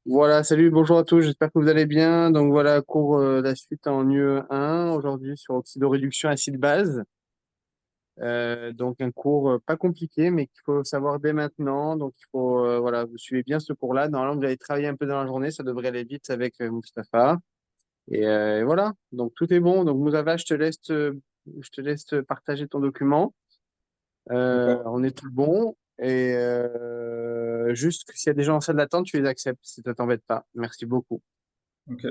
Voilà, salut, bonjour à tous, j'espère que vous allez bien. Donc voilà, cours la suite en UE1 aujourd'hui sur oxydoréduction acide-base. Donc un cours pas compliqué, mais qu'il faut savoir dès maintenant. Donc il faut, voilà, vous suivez bien ce cours-là. Normalement, vous allez travailler un peu dans la journée, ça devrait aller vite avec Mustapha. Et voilà, donc tout est bon. Donc Moussava, je te laisse partager ton document. D'accord. On est tout bon. Et juste que s'il y a des gens en salle d'attente, tu les acceptes, si ça t'embête pas. Merci beaucoup. Ok.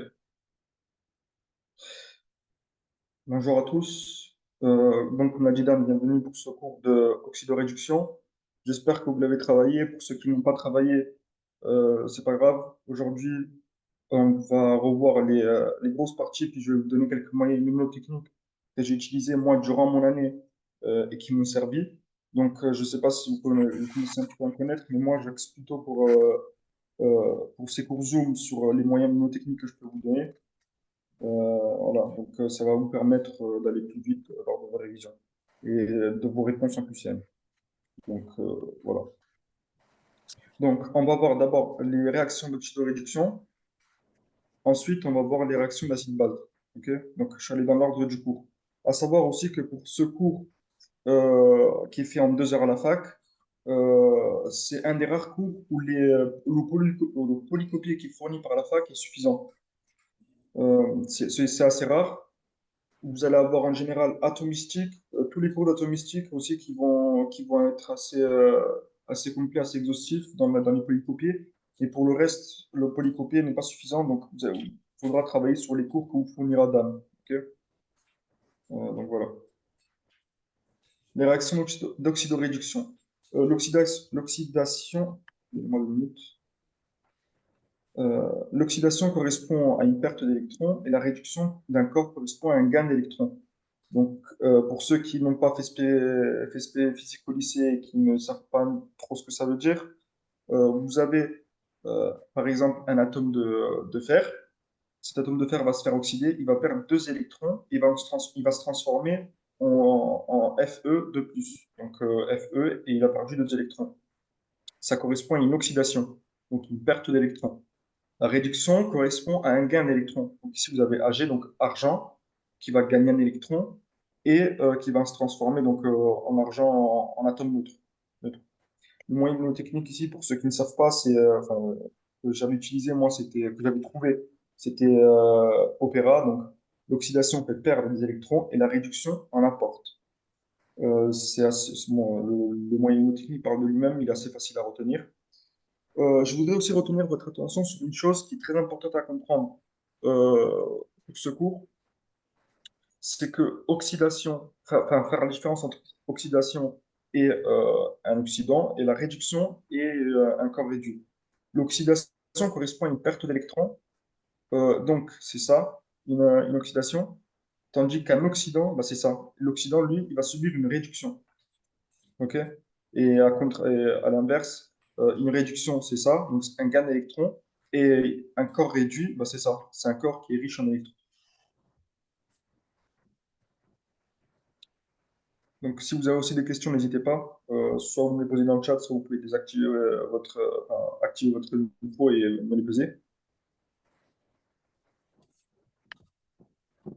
Bonjour à tous. Donc, Majida, bienvenue pour ce cours de oxydoréduction. J'espère que vous l'avez travaillé. Pour ceux qui n'ont pas travaillé, c'est pas grave. Aujourd'hui, on va revoir les grosses parties, puis je vais vous donner quelques moyens mnémotechniques que j'ai utilisés moi durant mon année et qui m'ont servi. Donc, je ne sais pas si vous commencez un petit peu à me connaître, mais moi, j'axe plutôt pour ces cours Zoom sur les moyens mnémotechniques que je peux vous donner. Voilà, donc ça va vous permettre d'aller plus vite lors de vos révisions et de vos réponses en QCM. Donc voilà. Donc on va voir d'abord les réactions d'oxydoréduction. Ensuite, on va voir les réactions d'acide-base. Ok. Donc je suis allé dans l'ordre du cours. À savoir aussi que pour ce cours qui est fait en 2 heures à la fac, c'est un des rares cours où le polycopié qui est fourni par la fac est suffisant. C'est assez rare. Vous allez avoir en général atomistique, tous les cours d'atomistique aussi qui vont être assez complets, assez exhaustifs dans les polycopiés. Et pour le reste, le polycopié n'est pas suffisant, donc il faudra travailler sur les cours que vous fournira Dan. Ok. Donc voilà. Les réactions d'oxydoréduction. L'oxydation, donnez-moi une minute. L'oxydation correspond à une perte d'électrons et la réduction d'un corps correspond à un gain d'électrons. Donc, pour ceux qui n'ont pas fait spé physique au lycée et qui ne savent pas trop ce que ça veut dire, vous avez par exemple un atome de fer. Cet atome de fer va se faire oxyder, il va perdre 2 électrons, il va se transformer en Fe de plus. Donc Fe, et il a perdu 2 électrons. Ça correspond à une oxydation, donc une perte d'électrons. La réduction correspond à un gain d'électrons. Donc ici, vous avez Ag, donc argent, qui va gagner un électron et qui va se transformer donc, en argent en atome neutre. Le moyen mnémotechnique ici, pour ceux qui ne savent pas, que j'avais utilisé, moi, que j'avais trouvé, c'était Opéra. Donc l'oxydation fait perdre des électrons et la réduction en apporte. Bon, le moyen mnémotechnique parle de lui-même, il est assez facile à retenir. Je voudrais aussi retenir votre attention sur une chose qui est très importante à comprendre pour ce cours, c'est que faire la différence entre oxydation et un oxydant et la réduction et un corps réduit. L'oxydation correspond à une perte d'électrons, donc c'est ça, une oxydation, tandis qu'un oxydant, bah, c'est ça. L'oxydant, lui, il va subir une réduction. Ok. Et à l'inverse, une réduction, c'est ça, donc c'est un gain d'électrons. Et un corps réduit, bah, c'est ça, c'est un corps qui est riche en électrons. Donc si vous avez aussi des questions, n'hésitez pas. Soit vous me les posez dans le chat, soit vous pouvez désactiver activer votre micro et me les poser.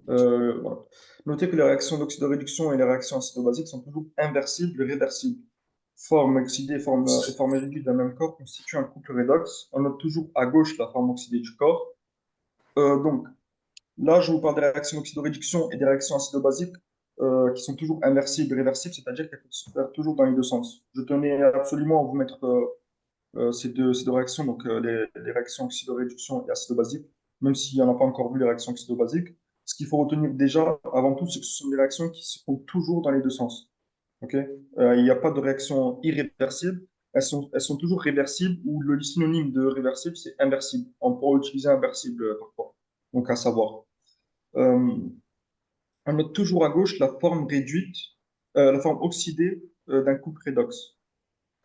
Voilà. Notez que les réactions d'oxydoréduction et les réactions acido-basiques sont toujours inversibles et réversibles. Forme oxydée et forme réduite d'un même corps constituent un couple redox. On note toujours à gauche la forme oxydée du corps. Donc, là, je vous parle des réactions oxydoréduction et des réactions acido-basiques qui sont toujours inversibles et réversibles, c'est-à-dire qu'elles peuvent se faire toujours dans les deux sens. Je tenais absolument à vous mettre ces deux réactions, donc les réactions oxydoréduction et acido-basique, même s'il n'y en a pas encore vu les réactions oxydo-basiques. Ce qu'il faut retenir déjà, avant tout, c'est que ce sont des réactions qui se font toujours dans les deux sens. Ok. Il n'y a pas de réaction irréversible. Elles sont toujours réversibles, ou le synonyme de réversible, c'est inversible. On pourrait utiliser inversible parfois. Donc, à savoir. Euh, on note toujours à gauche la forme réduite, la forme oxydée d'un couple redox.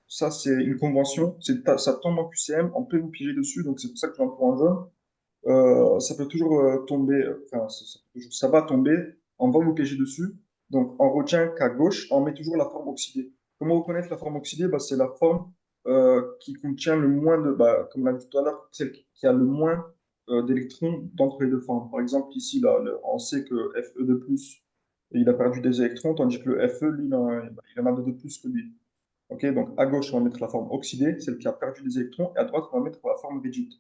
Ça, c'est une convention. Ça tombe en QCM, on peut vous piéger dessus, donc c'est pour ça que je l'entoure en jaune. Ça peut toujours tomber, enfin, ça va tomber, on va vous piéger dessus. Donc, on retient qu'à gauche, on met toujours la forme oxydée. Comment reconnaître la forme oxydée? Bah, c'est la forme. qui contient le moins de, bah, comme l'a dit tout à l'heure, celle qui a le moins d'électrons d'entre les deux formes. Par exemple, ici, là, on sait que Fe2+, il a perdu des électrons, tandis que le Fe, lui, il en a de plus que lui. Ok, donc à gauche, on va mettre la forme oxydée, celle qui a perdu des électrons, et à droite, on va mettre la forme réduite.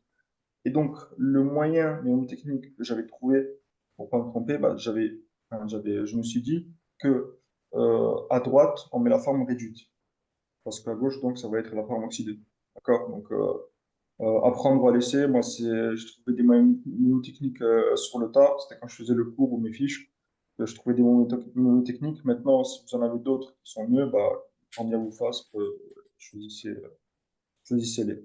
Et donc, le moyen mnémotechnique que j'avais trouvé pour pas me tromper, bah, je me suis dit que à droite, on met la forme réduite, parce qu'à gauche, donc, ça va être la forme oxydée. D'accord? Donc, apprendre ou à laisser, moi, j'ai trouvé des moyens mnémotechniques sur le tas. C'était quand je faisais le cours ou mes fiches. Je trouvais des mnémotechniques. Maintenant, si vous en avez d'autres qui sont mieux, bah, quand bien vous fasse, choisissez, choisissez-les.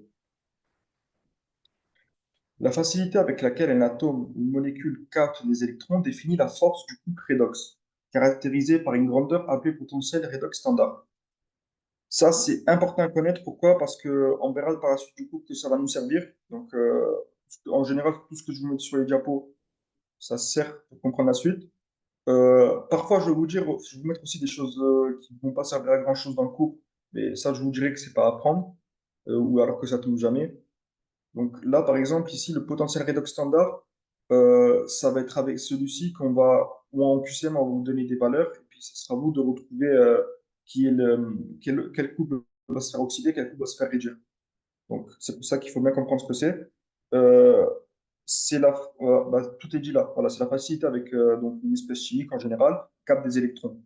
La facilité avec laquelle un atome ou une molécule capte les électrons définit la force du couple redox, caractérisée par une grandeur appelée potentiel redox standard. Ça, c'est important à connaître. Pourquoi? Parce que on verra par la suite du coup que ça va nous servir. Donc, en général, tout ce que je vous mets sur les diapos, ça sert pour comprendre la suite. Parfois, je vais vous mettre aussi des choses qui ne vont pas servir à grand-chose dans le cours, mais ça, je vous dirais que c'est pas à apprendre, ou alors que ça tombe jamais. Donc là, par exemple, ici, le potentiel redox standard, ça va être avec celui-ci ou en QCM, on va vous donner des valeurs, et puis ce sera à vous de retrouver quel couple va se faire oxyder, quel couple va se faire réduire. Donc c'est pour ça qu'il faut bien comprendre ce que c'est. Euh, tout est dit là. Voilà, c'est la facilité avec donc une espèce chimique en général, capte des électrons.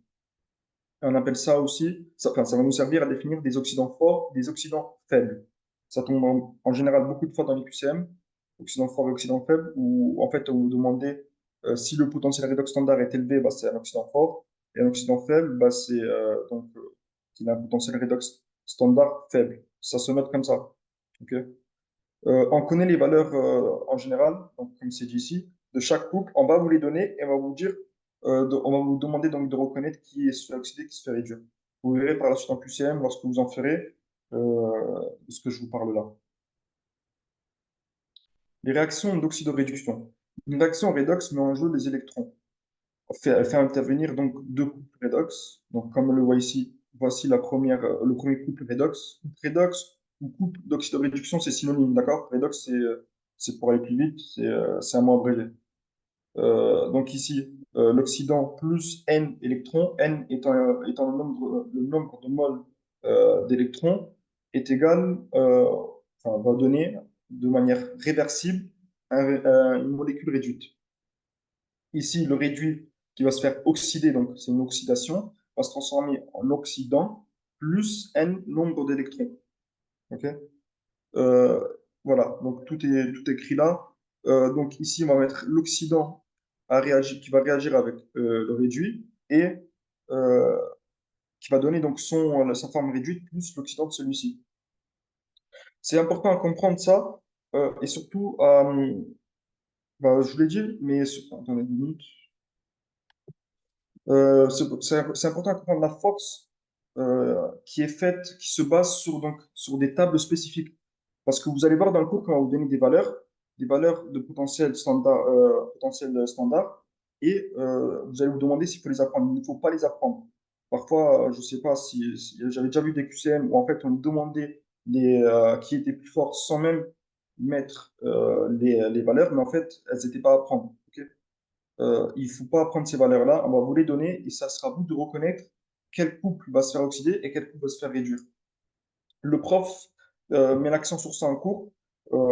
On appelle ça aussi, enfin, ça va nous servir à définir des oxydants forts, des oxydants faibles. Ça tombe en général beaucoup de fois dans les QCM, oxydant fort et oxydant faible, où en fait on vous demandait si le potentiel redox standard est élevé, bah, c'est un oxydant fort, et un oxydant faible, bah, c'est qu'il a un potentiel redox standard faible. Ça se note comme ça. Ok. On connaît les valeurs en général, donc comme c'est dit ici, de chaque couple. On va vous les donner et on va vous dire, on va vous demander donc de reconnaître qui est se fait oxyder, qui se fait réduire. Vous verrez par la suite en QCM, lorsque vous en ferez, de ce que je vous parle là. Les réactions d'oxydoréduction. Une réaction redox met en jeu les électrons. Elle fait intervenir donc deux couples redox. Donc comme on le voit ici, voici le premier couple redox. Couple redox ou couple d'oxydoréduction, c'est synonyme, d'accord? Redox, c'est pour aller plus vite, c'est un mot abrégé. Donc ici, l'oxydant plus n électrons, n étant le nombre de moles d'électrons, est égal, enfin, va donner de manière réversible une molécule réduite. Ici, le réduit qui va se faire oxyder, donc c'est une oxydation, va se transformer en oxydant plus n nombre d'électrons. Ok. Euh, voilà, donc tout est écrit là. Donc ici, on va mettre l'oxydant qui va réagir avec le réduit et euh, qui va donner donc sa forme réduite plus l'oxydant de celui-ci. C'est important à comprendre ça et surtout, bah, je vous l'ai dit, mais attendez une minute. C'est important de comprendre la force qui est faite, qui se base sur des tables spécifiques. Parce que vous allez voir dans le cours qu'on va vous donner des valeurs de potentiel standard, et vous allez vous demander s'il faut les apprendre. Il ne faut pas les apprendre. Parfois, je ne sais pas si j'avais déjà vu des QCM où en fait on nous demandait qui étaient plus forts sans même mettre les valeurs, mais en fait elles n'étaient pas à apprendre. Ok. Il ne faut pas prendre ces valeurs-là, on va vous les donner et ça sera à vous de reconnaître quel couple va se faire oxyder et quel couple va se faire réduire. Le prof met l'accent sur ça en cours,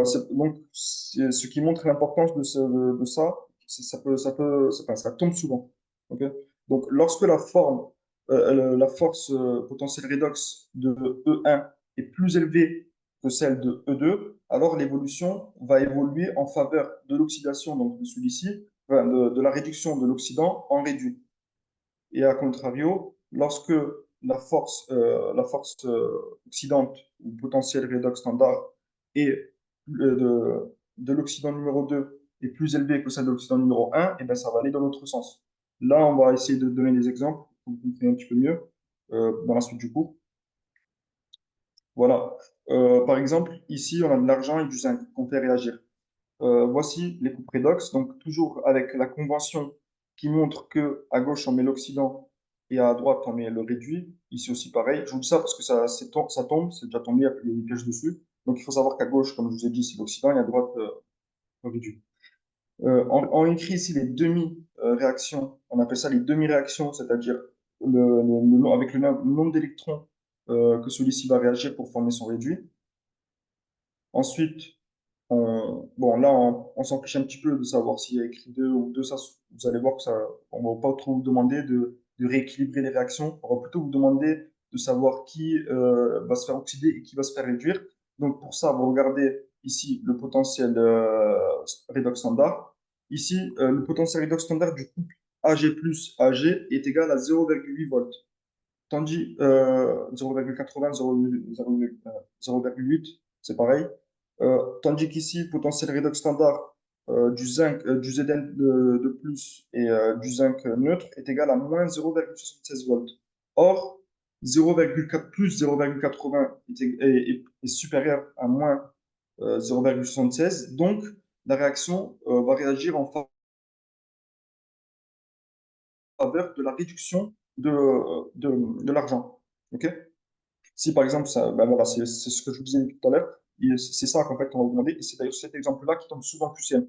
c'est ce qui montre l'importance de ça. Ça tombe souvent. Ok. Donc, lorsque la force potentielle redox de E1 est plus élevée que celle de E2, alors l'évolution va évoluer en faveur de l'oxydation, donc de celui-ci, enfin, de la réduction de l'oxydant en réduit. Et à contrario, lorsque la force oxydante ou potentiel redox standard est de l'oxydant numéro 2 est plus élevée que celle de l'oxydant numéro 1, et bien ça va aller dans l'autre sens. Là, on va essayer de donner des exemples pour que vous compreniez un petit peu mieux dans la suite du cours. Voilà. Par exemple, ici, on a de l'argent et du zinc qu'on fait réagir. Voici les coupes redox, donc toujours avec la convention qui montre que à gauche on met l'oxydant et à droite, on met le réduit. Ici aussi, pareil. Je vous dis ça parce que ça tombe, c'est déjà tombé, il y a des pièges dessus. Donc, il faut savoir qu'à gauche, comme je vous ai dit, c'est l'oxydant et à droite, le réduit. On écrit ici les demi-réactions. On appelle ça les demi-réactions, c'est-à-dire avec le nombre d'électrons que celui-ci va réagir pour former son réduit. Ensuite, bon, là, on s'en fiche un petit peu de savoir s'il y a écrit 2 ou 2. Ça, vous allez voir que ça, on va pas trop vous demander de rééquilibrer les réactions. On va plutôt vous demander de savoir qui va se faire oxyder et qui va se faire réduire. Donc, pour ça, vous regardez ici le potentiel redox standard. Ici, le potentiel redox standard du couple Ag plus Ag est égal à 0,8 volts. Tandis 0,80, 0,8, c'est pareil. Tandis qu'ici, potentiel redox standard du zinc, du Zn de plus et du zinc neutre est égal à moins 0,76 volts. Or, 0,4 plus 0,80 est supérieur à moins 0,76. Donc, la réaction va réagir en faveur de la réduction de l'argent. OK? Si par exemple, ça, ben voilà, c'est ce que je vous disais tout à l'heure, c'est ça qu'en fait on va vous demander, et c'est d'ailleurs cet exemple-là qui tombe souvent QCM.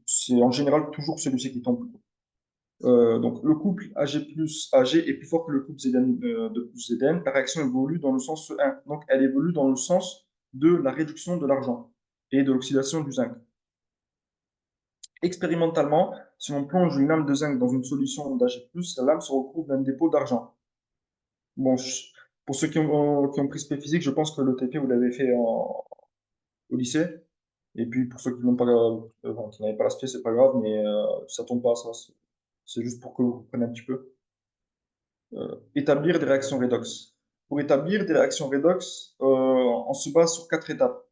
C'est en général toujours celui-ci qui tombe. Donc le couple Ag plus Ag est plus fort que le couple Zn de plus Zn. La réaction évolue dans le sens 1. Donc elle évolue dans le sens de la réduction de l'argent et de l'oxydation du zinc. Expérimentalement, si on plonge une lame de zinc dans une solution d'Ag+, la lame se recouvre d'un dépôt d'argent. Bon, pour ceux qui ont pris spé physique, je pense que le TP, vous l'avez fait au lycée. Et puis pour ceux qui n'ont pas, enfin, qui n'avaient pas l'aspect, c'est pas grave, mais ça tombe pas, ça. C'est juste pour que vous compreniez un petit peu. Établir des réactions redox. Pour établir des réactions redox, on se base sur 4 étapes.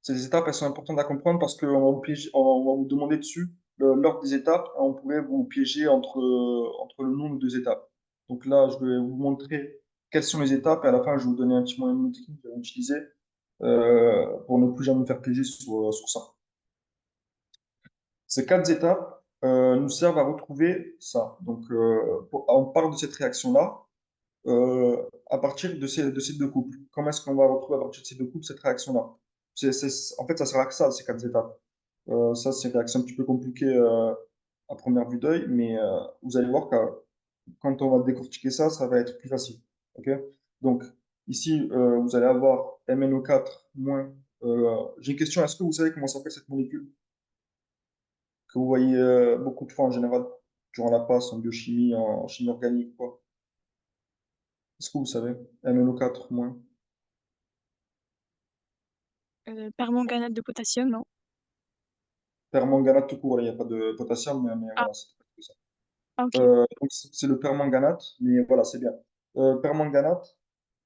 Ces étapes, elles sont importantes à comprendre parce qu'on va on va vous demander dessus l'ordre des étapes et on pourrait vous piéger entre le nombre de 2 étapes. Donc là, je vais vous montrer quelles sont les étapes et à la fin, je vais vous donner un petit moyen technique à utiliser pour ne plus jamais me faire piéger sur ça. Ces 4 étapes nous servent à retrouver ça. Donc, on part de cette réaction-là à partir de ces 2 couples. Comment est-ce qu'on va retrouver à partir de ces 2 couples cette réaction-là? En fait, ça sert à que ça, ces 4 étapes. Ça, c'est une réaction un petit peu compliquée à première vue d'œil, mais vous allez voir que quand on va décortiquer ça, ça va être plus facile. Ok. Donc, ici, vous allez avoir MnO4 moins. J'ai une question, est-ce que vous savez comment s'appelle cette molécule que vous voyez beaucoup de fois en général durant la passe en biochimie, en chimie organique, quoi? Est-ce que vous savez? MnO4 moins. Permanganate de potassium, non? Permanganate tout court, il n'y a pas de potassium, mais Ah, voilà, c'est que ça. ah, ok. Donc c'est le permanganate, mais voilà, c'est bien. Permanganate,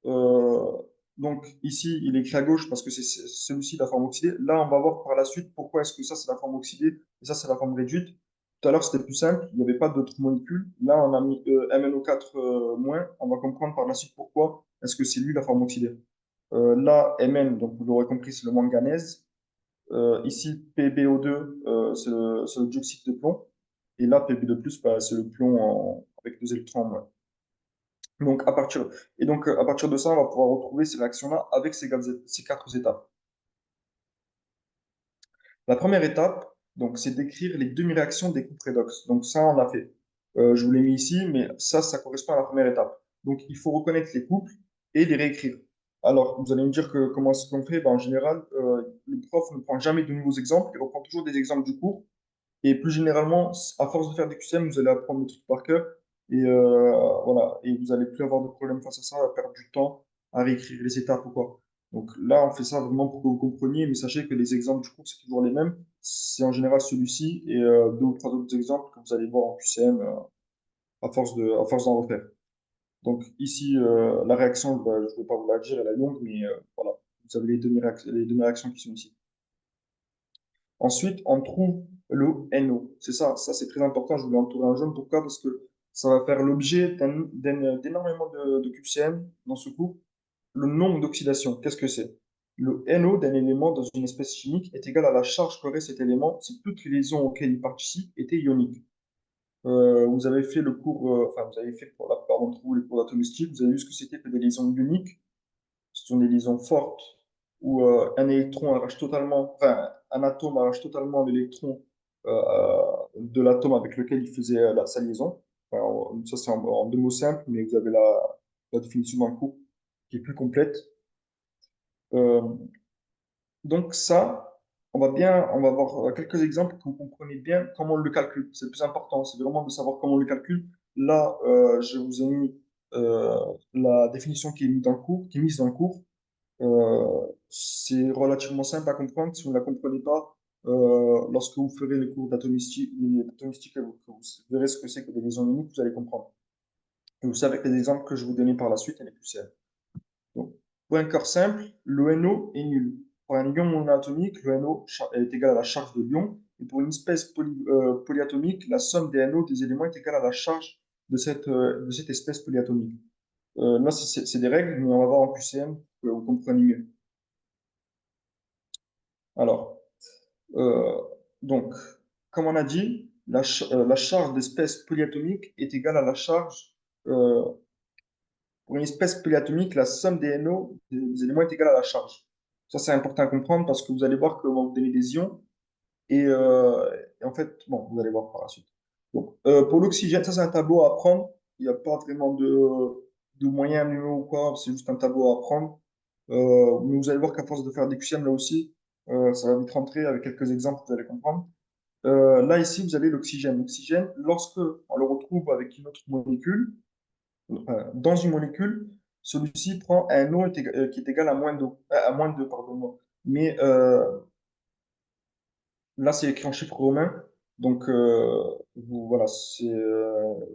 euh, donc ici, il est écrit à gauche parce que c'est celui-ci la forme oxydée. Là, on va voir par la suite pourquoi est-ce que ça, c'est la forme oxydée et ça, c'est la forme réduite. Tout à l'heure, c'était plus simple, il n'y avait pas d'autres molécules. Là, on a mis MnO4 moins. On va comprendre par la suite pourquoi est-ce que c'est lui la forme oxydée. Là, Mn, donc vous l'aurez compris, c'est le manganèse. Ici, PbO2, c'est le dioxyde de plomb. Et là, Pb2+, bah, c'est le plomb avec 2 électrons en moins. Donc, à partir de ça, on va pouvoir retrouver ces réactions-là avec ces 4 étapes. La première étape, donc, c'est d'écrire les demi-réactions des couples redox. Donc, ça, on l'a fait. Je vous l'ai mis ici, mais ça correspond à la première étape. Donc, il faut reconnaître les couples et les réécrire. Alors, vous allez me dire que comment est-ce qu'on fait? Ben, en général, le prof ne prend jamais de nouveaux exemples, il reprend toujours des exemples du cours. Et plus généralement, à force de faire des QCM, vous allez apprendre des trucs par cœur. Et voilà, et vous allez plus avoir de problème face à ça, à perdre du temps à réécrire les étapes ou quoi. Donc là, on fait ça vraiment pour que vous compreniez, mais sachez que les exemples du cours, c'est toujours les mêmes. C'est en général celui-ci et 2 ou 3 autres exemples que vous allez voir en QCM à force d'en refaire. Donc ici, la réaction, bah, je ne vais pas vous la dire, elle est longue, mais voilà, vous avez les demi-réactions qui sont ici. Ensuite, on trouve le NO. C'est ça, c'est très important. Je voulais entourer un jaune. Pourquoi? Parce que ça va faire l'objet d'énormément de QCM dans ce cours. Le nombre d'oxydations, qu'est-ce que c'est? Le NO d'un élément dans une espèce chimique est égal à la charge qu'aurait cet élément si toutes les liaisons auxquelles il participe étaient ioniques. Vous avez fait le cours, enfin, vous avez fait pour la plupart d'entre vous les cours d'atomistique, vous avez vu ce que c'était que des liaisons ioniques. Ce sont des liaisons fortes où un électron arrache totalement, enfin, un atome arrache totalement l'électron de l'atome avec lequel il faisait sa liaison. Enfin, ça, c'est en deux mots simples, mais vous avez la définition d'un cours qui est plus complète. Euh, donc ça, on va voir quelques exemples pour que vous compreniez bien comment on le calcule. C'est le plus important, c'est vraiment de savoir comment on le calcule. Là, je vous ai mis euh, la définition qui est mise dans le cours, qui est mise dans le cours. C'est relativement simple à comprendre. Si vous ne la comprenez pas, lorsque vous ferez les cours d'atomistique, vous verrez ce que c'est que des liaisons ioniques, vous allez comprendre. Et aussi avec les exemples que je vais vous donner par la suite et les plus simples. Donc, pour un corps simple, le NO est nul. Pour un ion monoatomique, le NO est égal à la charge de l'ion. Et pour une espèce polyatomique, la somme des NO des éléments est égale à la charge de cette espèce polyatomique. Là, c'est des règles, mais on va voir en QCM pour que vous compreniez mieux. Alors, euh, donc, comme on a dit, la charge d'espèce polyatomique est égale à la charge euh, pour une espèce polyatomique, la somme des NO des éléments est égale à la charge. Ça, c'est important à comprendre parce que vous allez voir qu'on va vous donner des ions et en fait, bon, vous allez voir par la suite. Donc, pour l'oxygène, ça, c'est un tableau à apprendre. Il n'y a pas vraiment de moyens numéro ou quoi, c'est juste un tableau à apprendre. Mais vous allez voir qu'à force de faire des QCM là aussi, ça va vite rentrer avec quelques exemples, vous allez comprendre. Là, ici, vous avez l'oxygène. L'oxygène, lorsque on le retrouve avec une autre molécule, dans une molécule, celui-ci prend un eau qui est égal à moins 2, pardon. Mais là, c'est écrit en chiffres romains. Donc, voilà,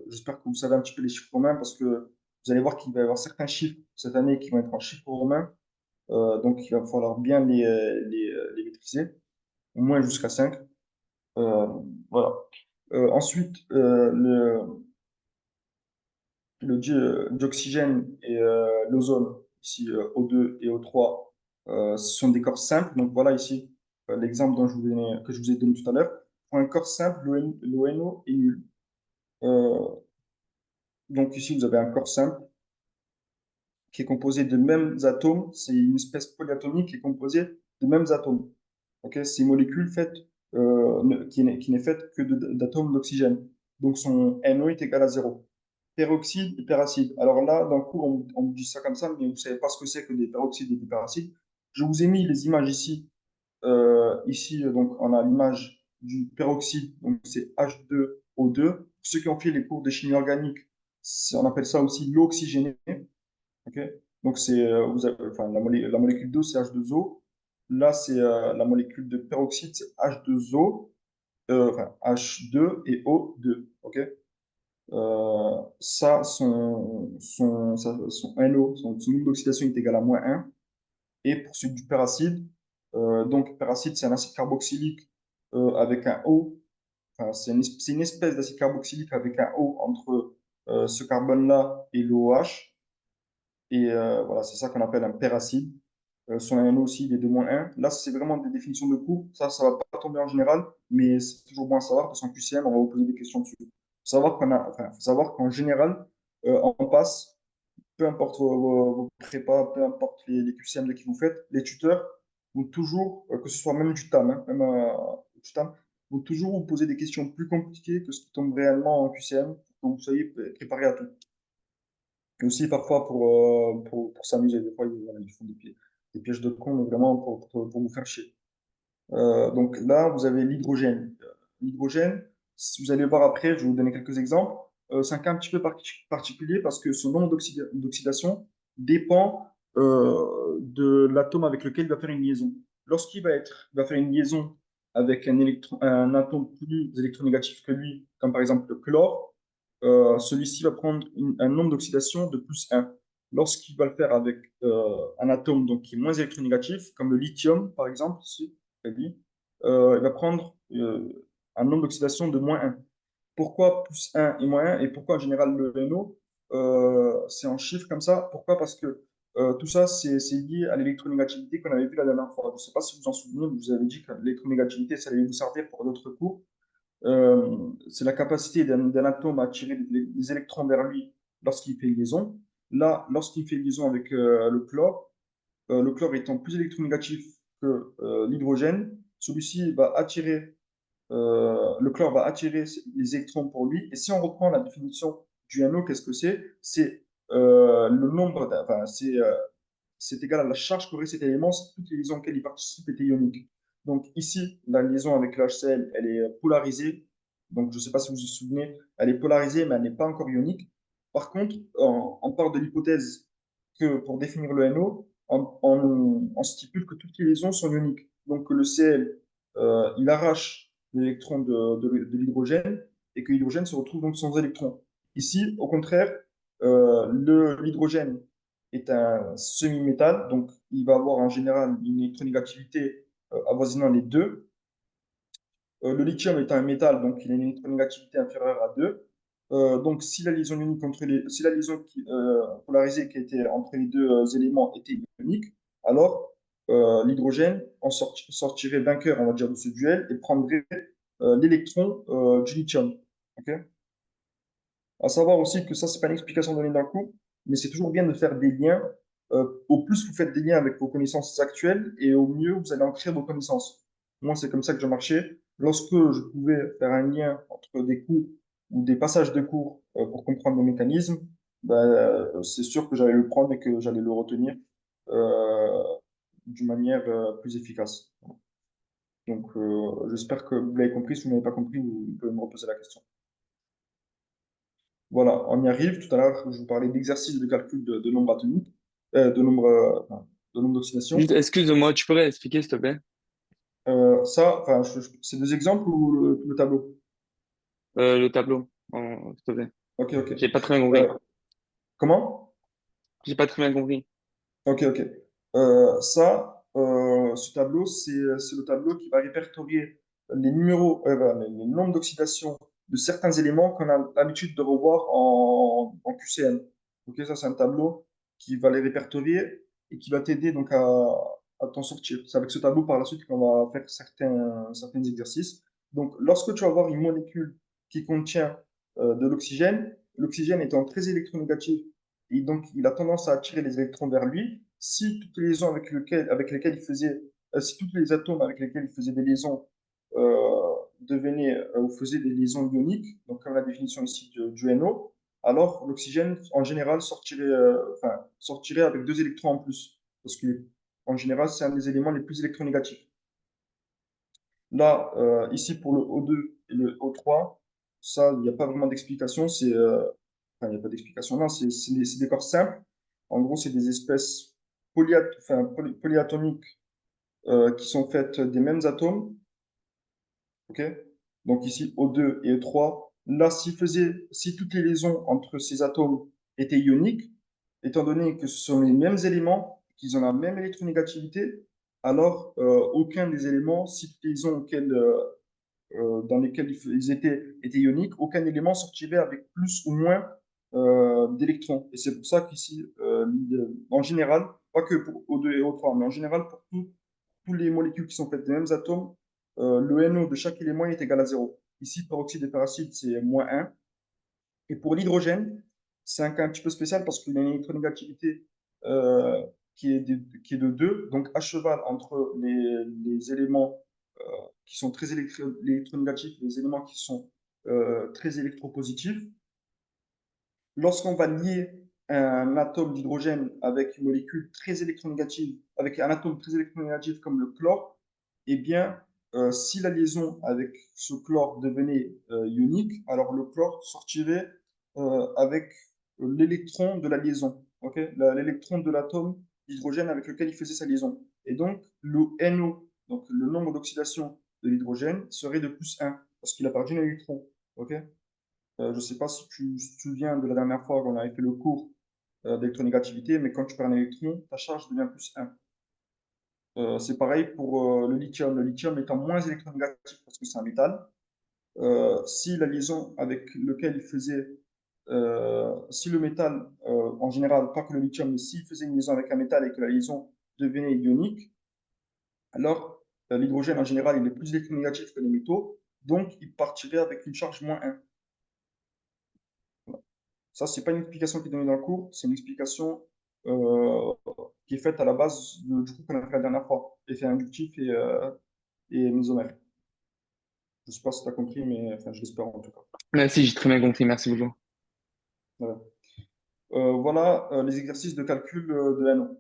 j'espère que vous savez un petit peu les chiffres romains parce que vous allez voir qu'il va y avoir certains chiffres cette année qui vont être en chiffres romains. Donc, il va falloir bien les maîtriser, au moins jusqu'à 5. Euh, voilà. Ensuite, le dioxygène et l'ozone, ici O2 et O3, ce sont des corps simples. Donc voilà ici l'exemple que je vous ai donné tout à l'heure. Pour un corps simple, l'ONO est nul. Euh, donc ici, vous avez un corps simple qui est composé de mêmes atomes. C'est une espèce polyatomique qui est composée de mêmes atomes. Okay, c'est une molécule qui n'est faite que d'atomes d'oxygène. Donc son NO est égal à zéro. Peroxyde et peracide. Alors là, dans le cours, on dit ça comme ça, mais vous ne savez pas ce que c'est que des peroxydes et des peracides. Je vous ai mis les images ici. Ici, donc, on a l'image du peroxyde, donc c'est H2O2. Pour ceux qui ont fait les cours de chimie organique, on appelle ça aussi l'eau oxygénée. Okay. Donc, enfin, la molécule d'eau, c'est H2O. Là, c'est la molécule de peroxyde, c'est H2O, enfin H2 et O2. Ok. Son NO, son nombre d'oxydation est égal à -1. Et pour celui du péracide, donc péracide, c'est un acide carboxylique avec un O. Enfin, c'est une espèce d'acide carboxylique avec un O entre ce carbone-là et l'OH. Et voilà, c'est ça qu'on appelle un péracide. Son NO aussi, il est de -1. Là, c'est vraiment des définitions de cours. Ça va pas tomber en général, mais c'est toujours bon à savoir parce qu'en QCM, on va vous poser des questions dessus. Faut savoir qu'en général, on passe, peu importe vos prépas, peu importe les QCM de qui vous faites, les tuteurs vont toujours, que ce soit même du TAM, hein, même du TAM, vont toujours vous poser des questions plus compliquées que ce qui tombe réellement en QCM pour que vous soyez préparé à tout. Et aussi parfois pour s'amuser. Des fois, ils font des pièges de con, mais vraiment pour vous faire chier. Donc là, vous avez l'hydrogène. L'hydrogène, si vous allez voir après, je vais vous donner quelques exemples. C'est un cas un petit peu particulier parce que son nombre d'oxydation dépend de l'atome avec lequel il va faire une liaison. Il va faire une liaison avec un atome plus électronégatif que lui, comme par exemple le chlore, celui-ci va prendre un nombre d'oxydation de +1. Lorsqu'il va le faire avec un atome donc, qui est moins électronégatif, comme le lithium par exemple, ici, lui, il va prendre un nombre d'oxydation de -1. Pourquoi +1 et -1 et pourquoi en général le NO c'est en chiffres comme ça? Pourquoi? Parce que tout ça, c'est lié à l'électronégativité qu'on avait vu la dernière fois. Je ne sais pas si vous vous en souvenez, mais je vous avais dit que l'électronégativité, ça allait vous servir pour d'autres cours. c'est la capacité d'un atome à attirer des électrons vers lui lorsqu'il fait liaison. Là, lorsqu'il fait liaison avec le chlore étant plus électronégatif que l'hydrogène, celui-ci va attirer, le chlore va attirer les électrons pour lui. Et si on reprend la définition du NO, qu'est-ce que c'est? C'est le nombre, enfin, c'est égal à la charge qu'aurait cet élément si toutes les liaisons auxquelles il participe étaient ioniques. Donc ici, la liaison avec le HCl, elle est polarisée. Donc je ne sais pas si vous vous souvenez, elle est polarisée, mais elle n'est pas encore ionique. Par contre, on part de l'hypothèse que pour définir le NO, on stipule que toutes les liaisons sont ioniques. Donc que le Cl, il arrache l'électron de l'hydrogène et que l'hydrogène se retrouve donc sans électron. Ici, au contraire, l'hydrogène est un semi-métal, donc il va avoir en général une électronégativité avoisinant les 2. Le lithium est un métal, donc il a une électronégativité inférieure à 2. Donc si la liaison ionique si la liaison polarisée qui était entre les deux éléments était ionique, alors l'hydrogène sortirait vainqueur, on va dire, de ce duel et prendrait l'électron du lithium. Ok. À savoir aussi que ça, c'est pas une explication donnée d'un coup, mais c'est toujours bien de faire des liens. Au plus vous faites des liens avec vos connaissances actuelles, et au mieux vous allez ancrer vos connaissances. Moi, c'est comme ça que je marchais. Lorsque je pouvais faire un lien entre des cours ou des passages de cours pour comprendre le mécanisme, ben, c'est sûr que j'allais le prendre et que j'allais le retenir euh, d'une manière plus efficace. Donc, j'espère que vous l'avez compris. Si vous n'avez pas compris, vous pouvez me reposer la question. Voilà, on y arrive. Tout à l'heure, je vous parlais d'exercices de calcul de nombres atomiques, enfin, de nombre d'oxydation. Juste, excuse-moi, tu peux réexpliquer, s'il te plaît? Ça, enfin, c'est deux exemples ou le tableau? Le tableau, s'il te plaît. Ok, ok. J'ai pas très bien compris. Euh, comment? J'ai pas très bien compris. Ok, ok. Ce tableau, c'est le tableau qui va répertorier les numéros, voilà, les nombres d'oxydation de certains éléments qu'on a l'habitude de revoir en QCM. Ok, ça, c'est un tableau qui va les répertorier et qui va t'aider donc à t'en sortir. C'est avec ce tableau par la suite qu'on va faire certains exercices. Donc, lorsque tu vas avoir une molécule qui contient de l'oxygène, l'oxygène étant très électronégatif, et donc, il a tendance à attirer les électrons vers lui. Si toutes les liaisons avec lesquelles il faisait, si tous les atomes avec lesquels il faisait des liaisons devenaient ou faisaient des liaisons ioniques, donc comme la définition ici du NO, alors l'oxygène en général sortirait avec 2 électrons en plus, parce que en général c'est un des éléments les plus électronégatifs. Là, ici pour le O2 et le O3, ça, il n'y a pas vraiment d'explication. Enfin, il n'y a pas d'explication. Non, c'est des corps simples. En gros, c'est des espèces polyatomiques qui sont faites des mêmes atomes. Ok. Donc ici, O2 et O3. Là, si toutes les liaisons entre ces atomes étaient ioniques, étant donné que ce sont les mêmes éléments, qu'ils ont la même électronégativité, alors aucun des éléments, si toutes les liaisons dans lesquels ils étaient ioniques, aucun élément sortirait avec plus ou moins d'électrons. Et c'est pour ça qu'ici, en général, pas que pour O2 et O3, mais en général, pour tous les molécules qui sont faites des mêmes atomes, le NO de chaque élément est égal à 0. Ici, peroxyde et peracide, c'est -1. Et pour l'hydrogène, c'est un cas un petit peu spécial parce qu'il a une électronégativité euh, qui est de 2, donc à cheval entre les éléments qui sont très électronégatifs et les éléments qui sont très électropositifs. Lorsqu'on va lier un atome d'hydrogène avec une molécule très électronégative, avec un atome très électronégatif comme le chlore, eh bien, si la liaison avec ce chlore devenait ionique, alors le chlore sortirait avec l'électron de la liaison, l'électron de l'atome d'hydrogène avec lequel il faisait sa liaison. Et donc, le NO, donc le nombre d'oxydation de l'hydrogène, serait de +1, parce qu'il a perdu un électron. Okay. Je ne sais pas si tu te souviens de la dernière fois qu'on avait fait le cours d'électronégativité, mais quand tu perds un électron, ta charge devient +1. C'est pareil pour le lithium. Le lithium étant moins électronégatif parce que c'est un métal, si la liaison avec lequel il faisait, si le métal, en général, pas que le lithium, mais s'il faisait une liaison avec un métal et que la liaison devenait ionique, alors l'hydrogène en général il est plus électronégatif que les métaux, donc il partirait avec une charge moins 1. Voilà. Ça, c'est pas une explication qui est donnée dans le cours, c'est une explication euh, qui est faite à la base du coup qu'on a fait la dernière fois, effet inductif et mésomère. Je sais pas si tu as compris, mais enfin, je l'espère en tout cas. Merci, j'ai très bien compris. Merci beaucoup. Voilà, voilà les exercices de calcul de NO.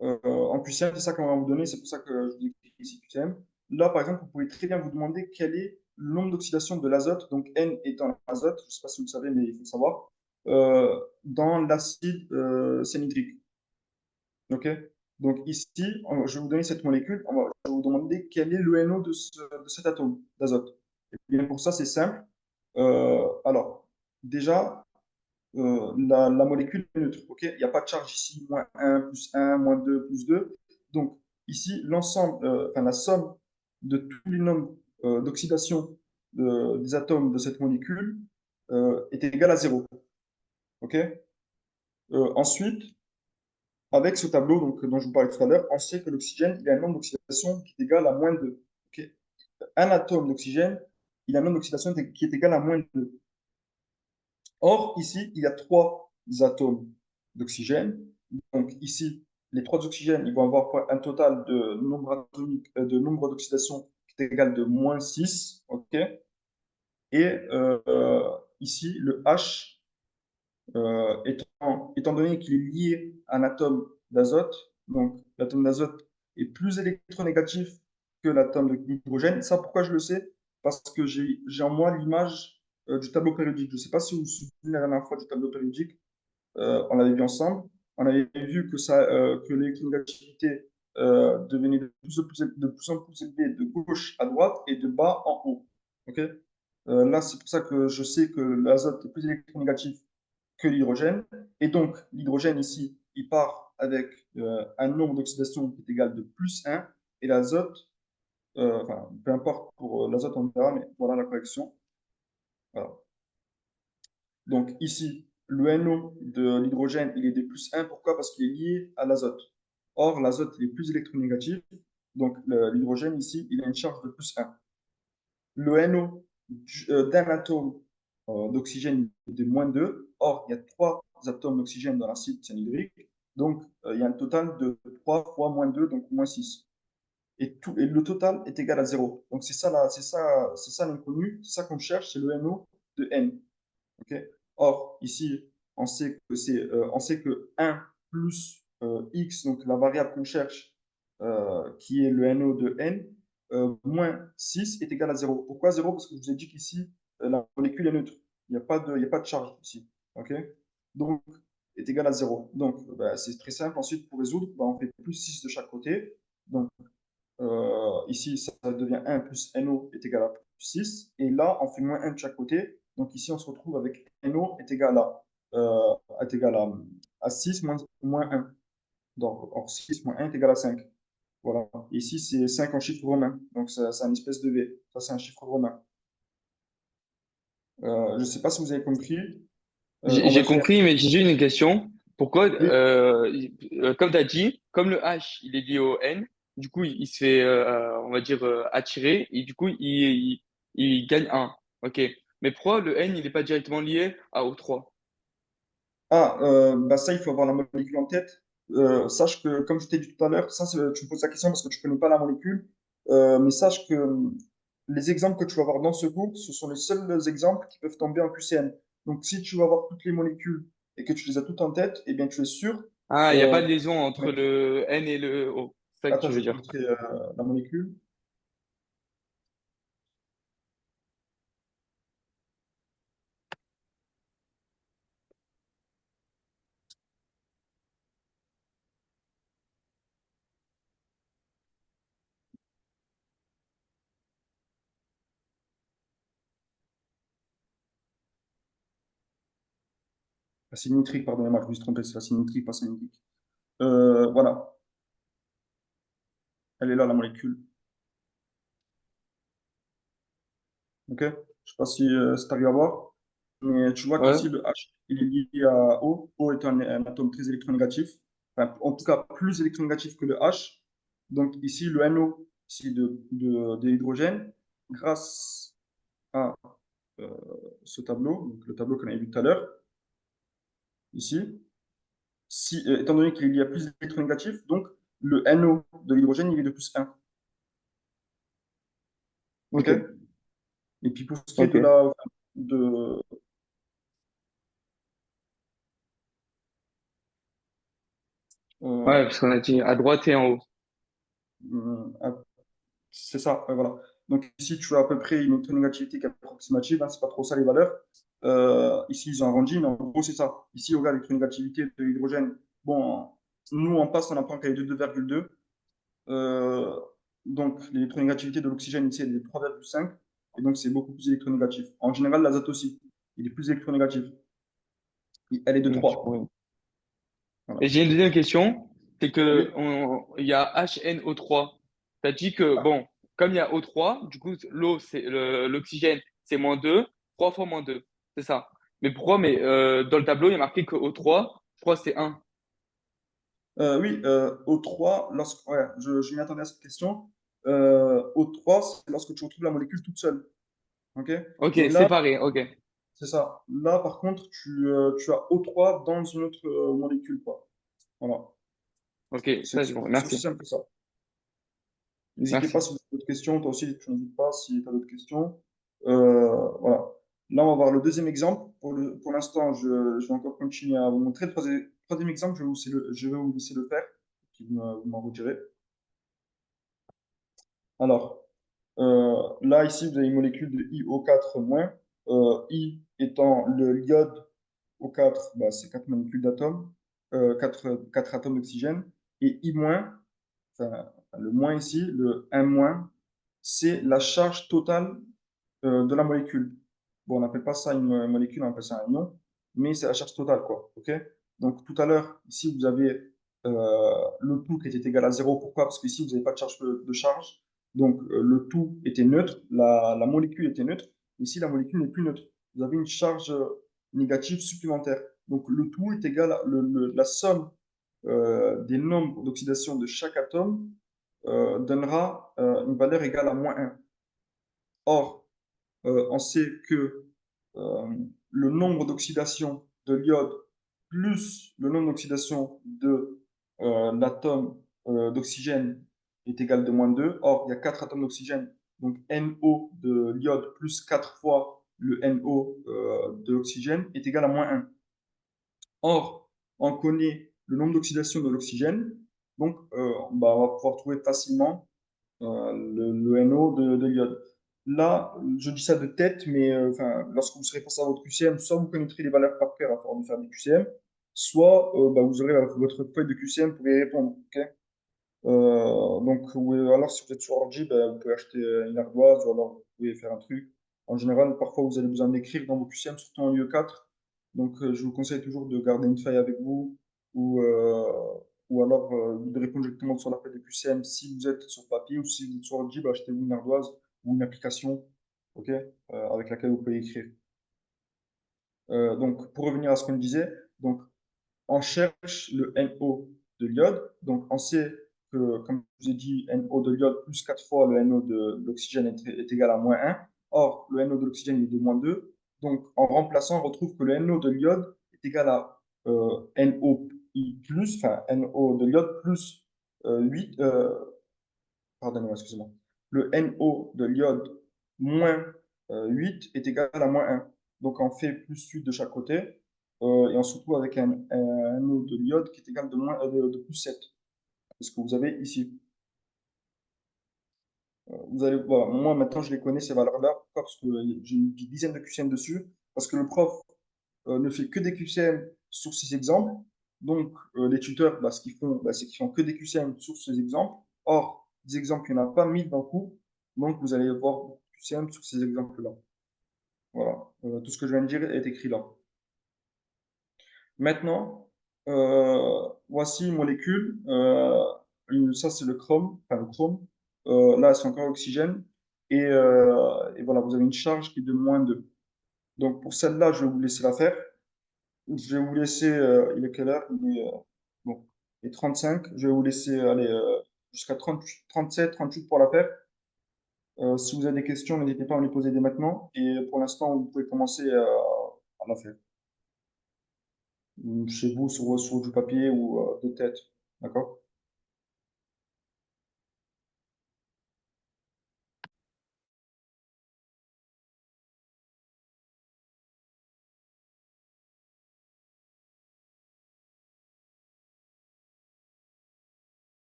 En QCM, c'est ça qu'on va vous donner, c'est pour ça que je vous écris ici QCM. Là, par exemple, vous pouvez très bien vous demander quel est le nombre d'oxydation de l'azote, donc N étant l'azote, je ne sais pas si vous le savez, mais il faut le savoir, dans l'acide cyanhydrique. Ok. Donc ici, je vais vous donner cette molécule, je vais vous demander quel est le NO de cet atome d'azote. Et bien pour ça, c'est simple. Alors, déjà, la molécule est neutre. Ok, il n'y a pas de charge ici, moins un plus un moins 2 plus 2. Donc ici, l'ensemble, enfin, la somme de tous les nombres d'oxydation des atomes de cette molécule est égale à zéro. Ok. Ensuite, avec ce tableau donc, dont je vous parlais tout à l'heure, on sait que l'oxygène il a un nombre d'oxydation qui est égal à moins 2. Ok. Un atome d'oxygène, il a un nombre d'oxydation qui est égal à moins 2. Or, ici, il y a trois atomes d'oxygène. Donc, ici, les trois oxygènes, ils vont avoir un total de nombre atomique, de nombre d'oxydation qui est égal de moins 6. OK? Et ici, le H, étant donné qu'il est lié à un atome d'azote, donc l'atome d'azote est plus électronégatif que l'atome d'hydrogène. Ça, pourquoi je le sais? Parce que j'ai en moi l'image du tableau périodique. Je ne sais pas si vous vous souvenez la dernière fois du tableau périodique. On l'avait vu ensemble. On avait vu que l'électronégativité devenait de plus en plus élevée de gauche à droite et de bas en haut. Ok. Là, c'est pour ça que je sais que l'azote est plus électronégatif que l'hydrogène. Et donc, l'hydrogène ici, il part avec un nombre d'oxydation qui est égal de plus 1. Et l'azote, enfin, peu importe pour l'azote, on verra, mais voilà la correction. Voilà. Donc ici, le NO de l'hydrogène, il est de plus 1. Pourquoi? Parce qu'il est lié à l'azote. Or, l'azote, il est plus électronégatif. Donc, l'hydrogène, ici, il a une charge de plus 1. Le NO d'un atome d'oxygène est de moins 2. Or, il y a trois atomes d'oxygène dans l'acide cyanhydrique. Donc, il y a un total de 3 fois moins 2, donc moins 6. Et le total est égal à 0. Donc, c'est ça l'inconnu, c'est ça qu'on cherche, c'est le NO de N. Okay. Or, ici, on sait que 1 plus x, donc la variable qu'on cherche, qui est le NO de n, moins 6 est égal à 0. Pourquoi 0? Parce que je vous ai dit qu'ici, la molécule est neutre. Il y a pas de charge ici. Okay. Donc, est égal à 0. Donc, c'est très simple. Ensuite, pour résoudre, on fait plus 6 de chaque côté. Donc, ici, ça devient 1 plus NO est égal à plus 6. Et là, on fait moins 1 de chaque côté. Donc ici, on se retrouve avec NO est égal à 6 moins 1. Donc, or 6 moins 1 est égal à 5. Voilà. Ici, c'est 5 en chiffre romain. Donc, c'est une espèce de V. Ça, c'est un chiffre romain. Je ne sais pas si vous avez compris. On va J'ai le faire. compris, mais j'ai juste une question. Pourquoi, Oui. comme tu as dit, comme le H, il est lié au N, du coup, il se fait, on va dire, attirer, et du coup, il gagne un. OK. Mais pourquoi le N, il n'est pas directement lié à O3? Ah, ça, il faut avoir la molécule en tête. Sache que, comme je t'ai dit tout à l'heure, tu me poses la question parce que tu ne connais pas la molécule, mais sache que les exemples que tu vas avoir dans ce cours, ce sont les seuls exemples qui peuvent tomber en QCM. Donc, si tu vas avoir toutes les molécules et que tu les as toutes en tête, eh bien, tu es sûr. Ah, il n'y a euh, pas de liaison entre ouais. le N et le O. C'est ça que Attends, tu je veux vais te dire. montrer la molécule. Acide nitrique, pardonnez-moi, je me suis trompé, c'est l'acide nitrique, pas acide nitrique. Voilà, elle est là, la molécule. Ok? Je ne sais pas si tu arrives à voir, mais tu vois Ouais. qu'ici, le H, il est lié à O. O est un atome très électronégatif, enfin, en tout cas plus électronégatif que le H. Donc ici, le NO ici de l'hydrogène, grâce euh, ce tableau, donc le tableau qu'on a vu tout à l'heure, ici, si, étant donné qu'il y a plus d'électronégatifs, donc le NO de l'hydrogène, il est de plus 1. OK? Ok, Et puis pour ce qui est ok. de, Ouais, euh, parce qu'on a dit à droite et en haut. ah, c'est ça, ouais, voilà. Donc ici, tu as à peu près une électronégativité qui est approximative, hein, c'est pas trop ça les valeurs. Ici, ils ont arrondi, mais en gros, c'est ça. Ici, on regarde l'électronégativité de l'hydrogène. Bon, nous, en passe, on apprend qu'elle est de 2,2. Euh, donc, l'électronégativité de l'oxygène ici, elle est de 3,5. Et donc, c'est beaucoup plus électronégatif. En général, l'azote aussi, il est plus électronégatif. Elle est de Donc, 3. et Voilà. j'ai une deuxième question, c'est que Oui. il y a HNO3. Tu as dit que, bon, comme il y a O3, du coup, l'eau, l'oxygène, c'est -2, 3 fois -2. C'est ça. Mais pourquoi? Mais dans le tableau, il y a marqué que O3, je crois que c'est 1. Oui, O3, ouais, je m'y attendais à cette question. O3, c'est lorsque tu retrouves la molécule toute seule. OK? Ok, Mais là, séparé, ok. c'est ça. Là, par contre, tu as O3 dans une autre molécule, quoi. Voilà. Ok, C'est ça, je vois. c'est aussi Merci. simple que ça. N'hésitez pas Merci. si vous avez d'autres questions. Toi aussi, tu n'hésites pas si tu as d'autres questions. Voilà. Là, on va voir le deuxième exemple. Pour l'instant, je vais encore continuer à vous montrer. Le troisième exemple, je vais vous laisser le faire. Puis vous m'en redirez. Alors, là, ici, vous avez une molécule de IO4-. I étant le iode O4, bah, c'est 4 molécules d'atomes, 4 atomes d'oxygène. Et I-, enfin, le moins ici, le 1-, c'est la charge totale de la molécule. Bon, on n'appelle pas ça une molécule, on appelle ça un ion, mais c'est la charge totale, quoi. OK? Donc, tout à l'heure, ici, vous avez le tout qui était égal à 0. Pourquoi? Parce qu'ici, vous n'avez pas de charge de charge. Donc, le tout était neutre, la molécule était neutre. Ici, la molécule n'est plus neutre. Vous avez une charge négative supplémentaire. Donc, le tout est égal à la somme des nombres d'oxydation de chaque atome donnera une valeur égale à -1. Or, on sait que euh, le nombre d'oxydation de l'iode plus le nombre d'oxydation de l'atome d'oxygène est égal de -2. Or, il y a 4 atomes d'oxygène, donc NO de l'iode plus 4 fois le NO de l'oxygène est égal à -1. Or, on connaît le nombre d'oxydation de l'oxygène, donc bah, on va pouvoir trouver facilement le NO de l'iode. Là, je dis ça de tête, mais enfin, lorsque vous serez face à votre QCM, soit vous connaîtrez les valeurs par cœur à force de faire des QCM, soit bah, vous aurez votre feuille de QCM pour y répondre. Ok. Donc, alors si vous êtes sur ordi, bah, vous pouvez acheter une ardoise ou alors vous pouvez faire un truc. En général, parfois vous avez besoin d'écrire dans vos QCM, surtout en UE4. Donc, je vous conseille toujours de garder une feuille avec vous ou, euh, ou alors de répondre directement sur la feuille de QCM si vous êtes sur papier ou si vous êtes sur ordi, bah, achetez-vous une ardoise ou une application ok, avec laquelle vous pouvez écrire. Donc, pour revenir à ce qu'on disait, donc, on cherche le NO de l'iode. Donc, on sait que, comme je vous ai dit, NO de l'iode plus 4 fois le NO de l'oxygène est égal à -1. Or, le NO de l'oxygène est de -2. Donc, en remplaçant, on retrouve que le NO de l'iode est égal à NOI+, enfin NO de l'iode plus 8, pardonnez-moi, excusez-moi. Le NO de l'iode moins 8 est égal à -1. Donc, on fait plus 8 de chaque côté. Et on se retrouve avec un NO de l'iode qui est égal de plus 7. C'est ce que vous avez ici. Vous allez, voilà, moi, maintenant, je les connais, ces valeurs-là. Pourquoi? Parce que j'ai une dizaine de QCM dessus. Parce que le prof ne fait que des QCM sur ces exemples. Donc, les tuteurs, bah, ce qu'ils font, bah, c'est qu'ils font que des QCM sur ces exemples. Or, des exemples, il n'y en a pas 1000 dans le cours. Donc, vous allez voir beaucoup de QCM sur ces exemples-là. Voilà. Tout ce que je viens de dire est écrit là. Maintenant, voici une molécule. Ça, c'est le chrome. Enfin, le chrome. Là, c'est encore l'oxygène. Et voilà, vous avez une charge qui est de -2. Donc, pour celle-là, je vais vous laisser la faire. Je vais vous laisser, il est quelle heure? Bon, il est 35. Je vais vous laisser aller jusqu'à 37, 38 pour la faire. Si vous avez des questions, n'hésitez pas à me les poser dès maintenant. Et pour l'instant, vous pouvez commencer à la faire. Chez vous, sur du papier ou de tête. D'accord?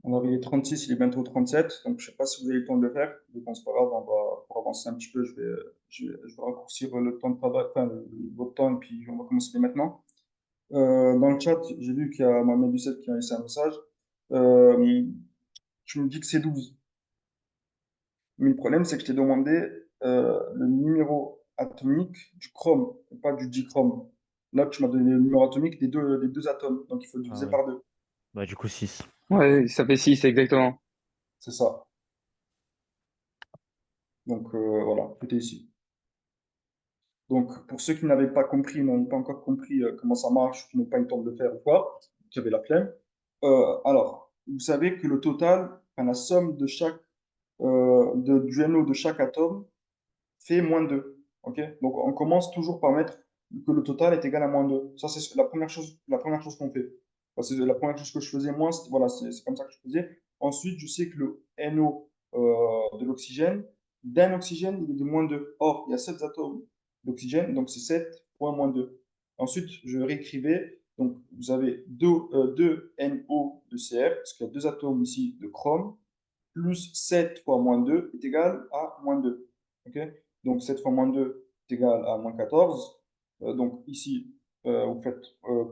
Alors, il est 36, il est bientôt 37, donc je sais pas si vous avez le temps de le faire. Je pense pas grave, pour avancer un petit peu, je vais raccourcir le temps de travail, enfin, votre temps, et puis on va commencer dès maintenant. Dans le chat, j'ai vu qu'il y a Mohamed Youssef qui a laissé un message. Euh, Tu me dis que c'est 12. Mais le problème, c'est que je t'ai demandé le numéro atomique du chrome, et pas du dichrome. Là, tu m'as donné le numéro atomique des deux atomes, donc il faut Ah diviser ouais. par deux. Bah, du coup, 6. Ouais, ça fait 6 exactement. C'est ça. Donc voilà, tout est ici. Donc, pour ceux qui n'avaient pas compris, n'ont pas encore compris comment ça marche, qui n'ont pas eu le temps de le faire ou quoi, qui avaient la flemme, alors, vous savez que le total, enfin, la somme de chaque, du NO de chaque atome fait moins 2. Ok? Donc, on commence toujours par mettre que le total est égal à moins 2. Ça, c'est la première chose qu'on fait. Enfin, c'est la première chose que je faisais moi, voilà, c'est comme ça que je faisais. Ensuite, je sais que le NO de l'oxygène, d'un oxygène, il est de moins 2. Or, il y a 7 atomes d'oxygène, donc c'est 7 fois moins 2. Ensuite, je réécrivais, donc vous avez 2 NO de Cr, parce qu'il y a 2 atomes ici de chrome, plus 7 fois moins 2 est égal à moins 2. Ok? Donc 7 fois moins 2 est égal à moins 14. Donc ici, vous faites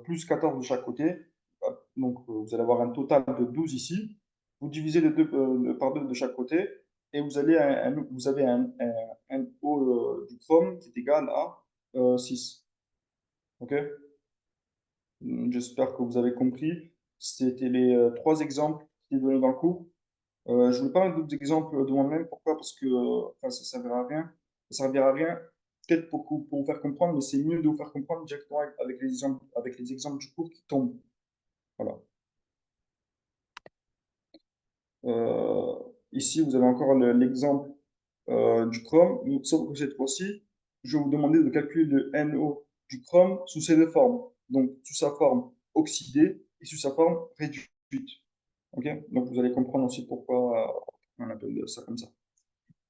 plus 14 de chaque côté. Donc vous allez avoir un total de 12 ici. Vous divisez par 2 de chaque côté. Et vous avez un O du chrome qui est égal à 6. Ok? J'espère que vous avez compris. C'était les 3 exemples qui étaient donnés dans le cours. Je ne voulais pas mettre d'autres exemples de moi-même. Pourquoi? Parce que enfin, ça ne servira à rien. Ça servira à rien, peut-être pour vous faire comprendre, mais c'est mieux de vous faire comprendre directement avec les exemples du cours qui tombent. Voilà. Euh, Ici, vous avez encore l'exemple du chrome, sauf que cette fois-ci, je vais vous demander de calculer le NO du chrome sous ces deux formes. Donc, sous sa forme oxydée et sous sa forme réduite. Ok? Donc, vous allez comprendre aussi pourquoi on appelle ça comme ça.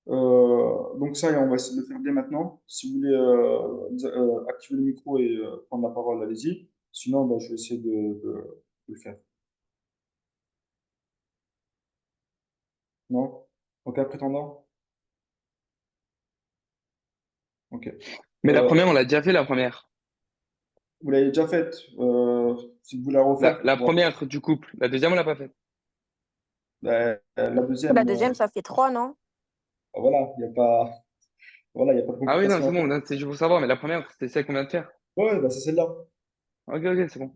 Donc ça, on va essayer de le faire dès maintenant. Si vous voulez activer le micro et prendre la parole, allez-y. Sinon, bah, je vais essayer de le faire. Non? Ok, prétendant? Ok. Mais la Euh, première, on l'a déjà fait, la première. Vous l'avez déjà faite. Si vous voulez la refaire, La première du couple. La deuxième, on l'a pas faite. la deuxième, La deuxième, ça fait 3, non? voilà, il n'y a pas, voilà, y a pas de Ah oui, non, complication c'est à faire. bon, non, c'est juste pour savoir. Mais la première, c'était celle qu'on vient de faire. Ouais, bah, c'est celle-là. Ok, ok, c'est bon.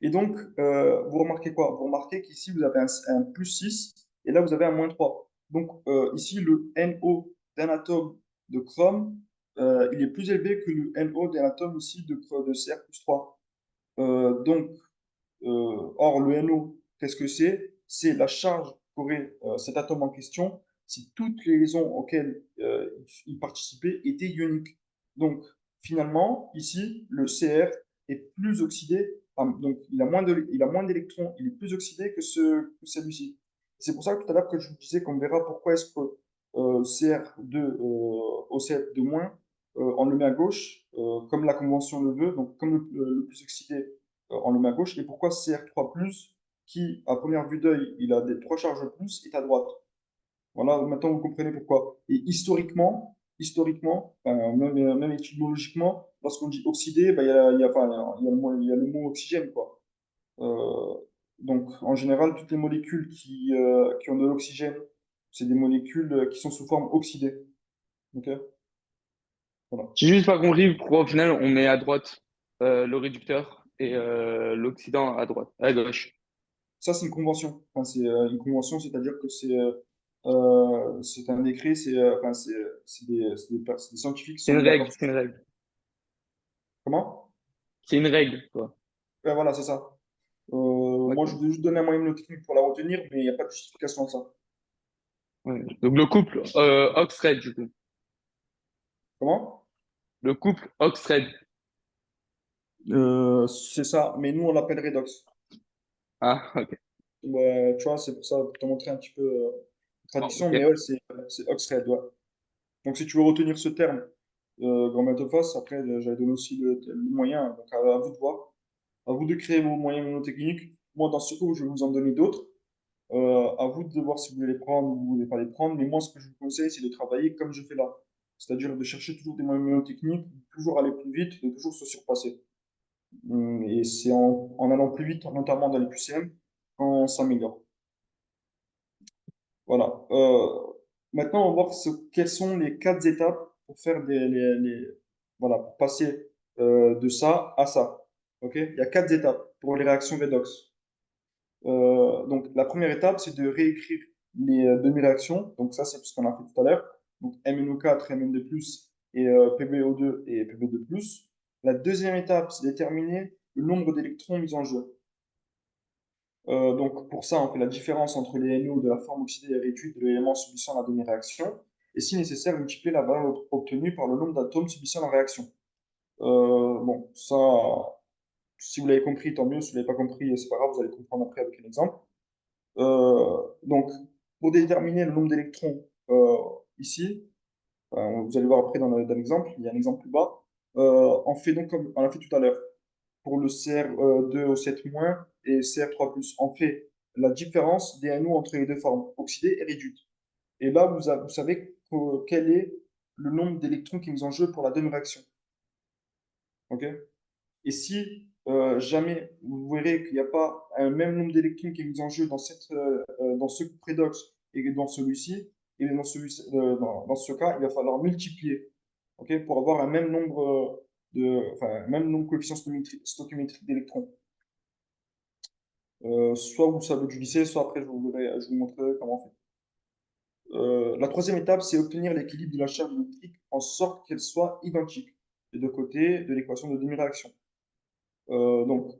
Et donc, vous remarquez quoi? Vous remarquez qu'ici, vous avez un plus 6 et là, vous avez un moins 3. Donc, ici, le NO d'un atome de chrome, il est plus élevé que le NO d'un atome ici de Cr plus 3. Donc, or, le NO, qu'est-ce que c'est? C'est la charge qu'aurait cet atome en question si toutes les liaisons auxquelles il participait étaient ioniques. Donc, finalement, ici, le Cr est plus oxydé, donc il a moins d'électrons, il est plus oxydé que celui-ci. C'est pour ça que tout à l'heure que je vous disais qu'on verra pourquoi est-ce que Cr2 OCF2- on le met à gauche, comme la convention le veut, donc comme le plus oxydé, on le met à gauche. Et pourquoi Cr3+, qui, à première vue d'œil, il a des 3 charges de plus, est à droite? Voilà, maintenant vous comprenez pourquoi. Et historiquement, même étymologiquement, lorsqu'on dit oxydé, bah, il y a le mot oxygène, quoi. Euh, donc, en général, toutes les molécules qui ont de l'oxygène, c'est des molécules qui sont sous forme oxydée. Ok? Voilà. J'ai juste pas compris pourquoi au final on met à droite le réducteur et l'oxydant à droite, à gauche. Ça, c'est une convention. Enfin, c'est une convention, c'est-à-dire que c'est un décret, enfin, c'est des scientifiques qui C'est sont une mis d'accord règle, sur c'est une ça. règle. Comment? C'est une règle, quoi. Ouais, voilà, c'est ça. Moi, je Ok. voulais juste donner un moyen mnémotechnique pour la retenir, mais il n'y a pas de justification à ça. Ouais. Donc le couple Ox-Red, du coup. Comment? Le couple Ox-Red. C'est ça, mais nous, on l'appelle redox. Ah, ok. Ouais, tu vois, c'est pour ça, pour te montrer un petit peu la traduction, mais Ok. ouais, c'est Oxred, ouais. Donc, si tu veux retenir ce terme, grand mathophosse, après, j'avais donné aussi le moyen, donc à vous de voir, à vous de créer vos moyens mnémotechniques. Moi, dans ce cours, je vais vous en donner d'autres. À vous de voir si vous voulez les prendre ou vous ne voulez pas les prendre, mais moi, ce que je vous conseille, c'est de travailler comme je fais là. C'est-à-dire de chercher toujours des moyens mnémotechniques, de toujours aller plus vite, de toujours se surpasser. Et c'est en allant plus vite, notamment dans les QCM, qu'on s'améliore. Voilà. Maintenant, on va voir quelles sont les 4 étapes pour faire voilà, pour passer de ça à ça. OK? Il y a 4 étapes pour les réactions redox. Donc, la première étape, c'est de réécrire les demi-réactions. Donc, ça, c'est ce qu'on a fait tout à l'heure. Donc, MnO4, Mn2+, et PbO2 et Pb2+. La deuxième étape, c'est de déterminer le nombre d'électrons mis en jeu. Donc, pour ça, on fait la différence entre les NO de la forme oxydée et réduite de l'élément subissant la demi-réaction, et si nécessaire, multiplier la valeur obtenue par le nombre d'atomes subissant la réaction. Bon, ça, si vous l'avez compris, tant mieux. Si vous ne l'avez pas compris, c'est pas grave, vous allez comprendre après avec un exemple. Donc, pour déterminer le nombre d'électrons ici, vous allez voir après dans l'exemple, il y a un exemple plus bas, on fait donc comme on a fait tout à l'heure pour le Cr2O7- et Cr3+. On fait la différence des NO entre les deux formes, oxydée et réduite. Et là, vous savez quel est le nombre d'électrons qui est mis en jeu pour la demi-réaction. OK? Et si jamais vous verrez qu'il n'y a pas un même nombre d'électrons qui est mis en jeu dans ce prédox et dans celui-ci, et dans ce cas, il va falloir multiplier, OK, pour avoir un même nombre enfin, un même nombre de coefficient stoichiométrique d'électrons. Soit vous savez du lycée, soit après je vous montrerai comment on fait. La troisième étape, c'est obtenir l'équilibre de la charge électrique en sorte qu'elle soit identique des deux côtés de l'équation de demi-réaction. Donc,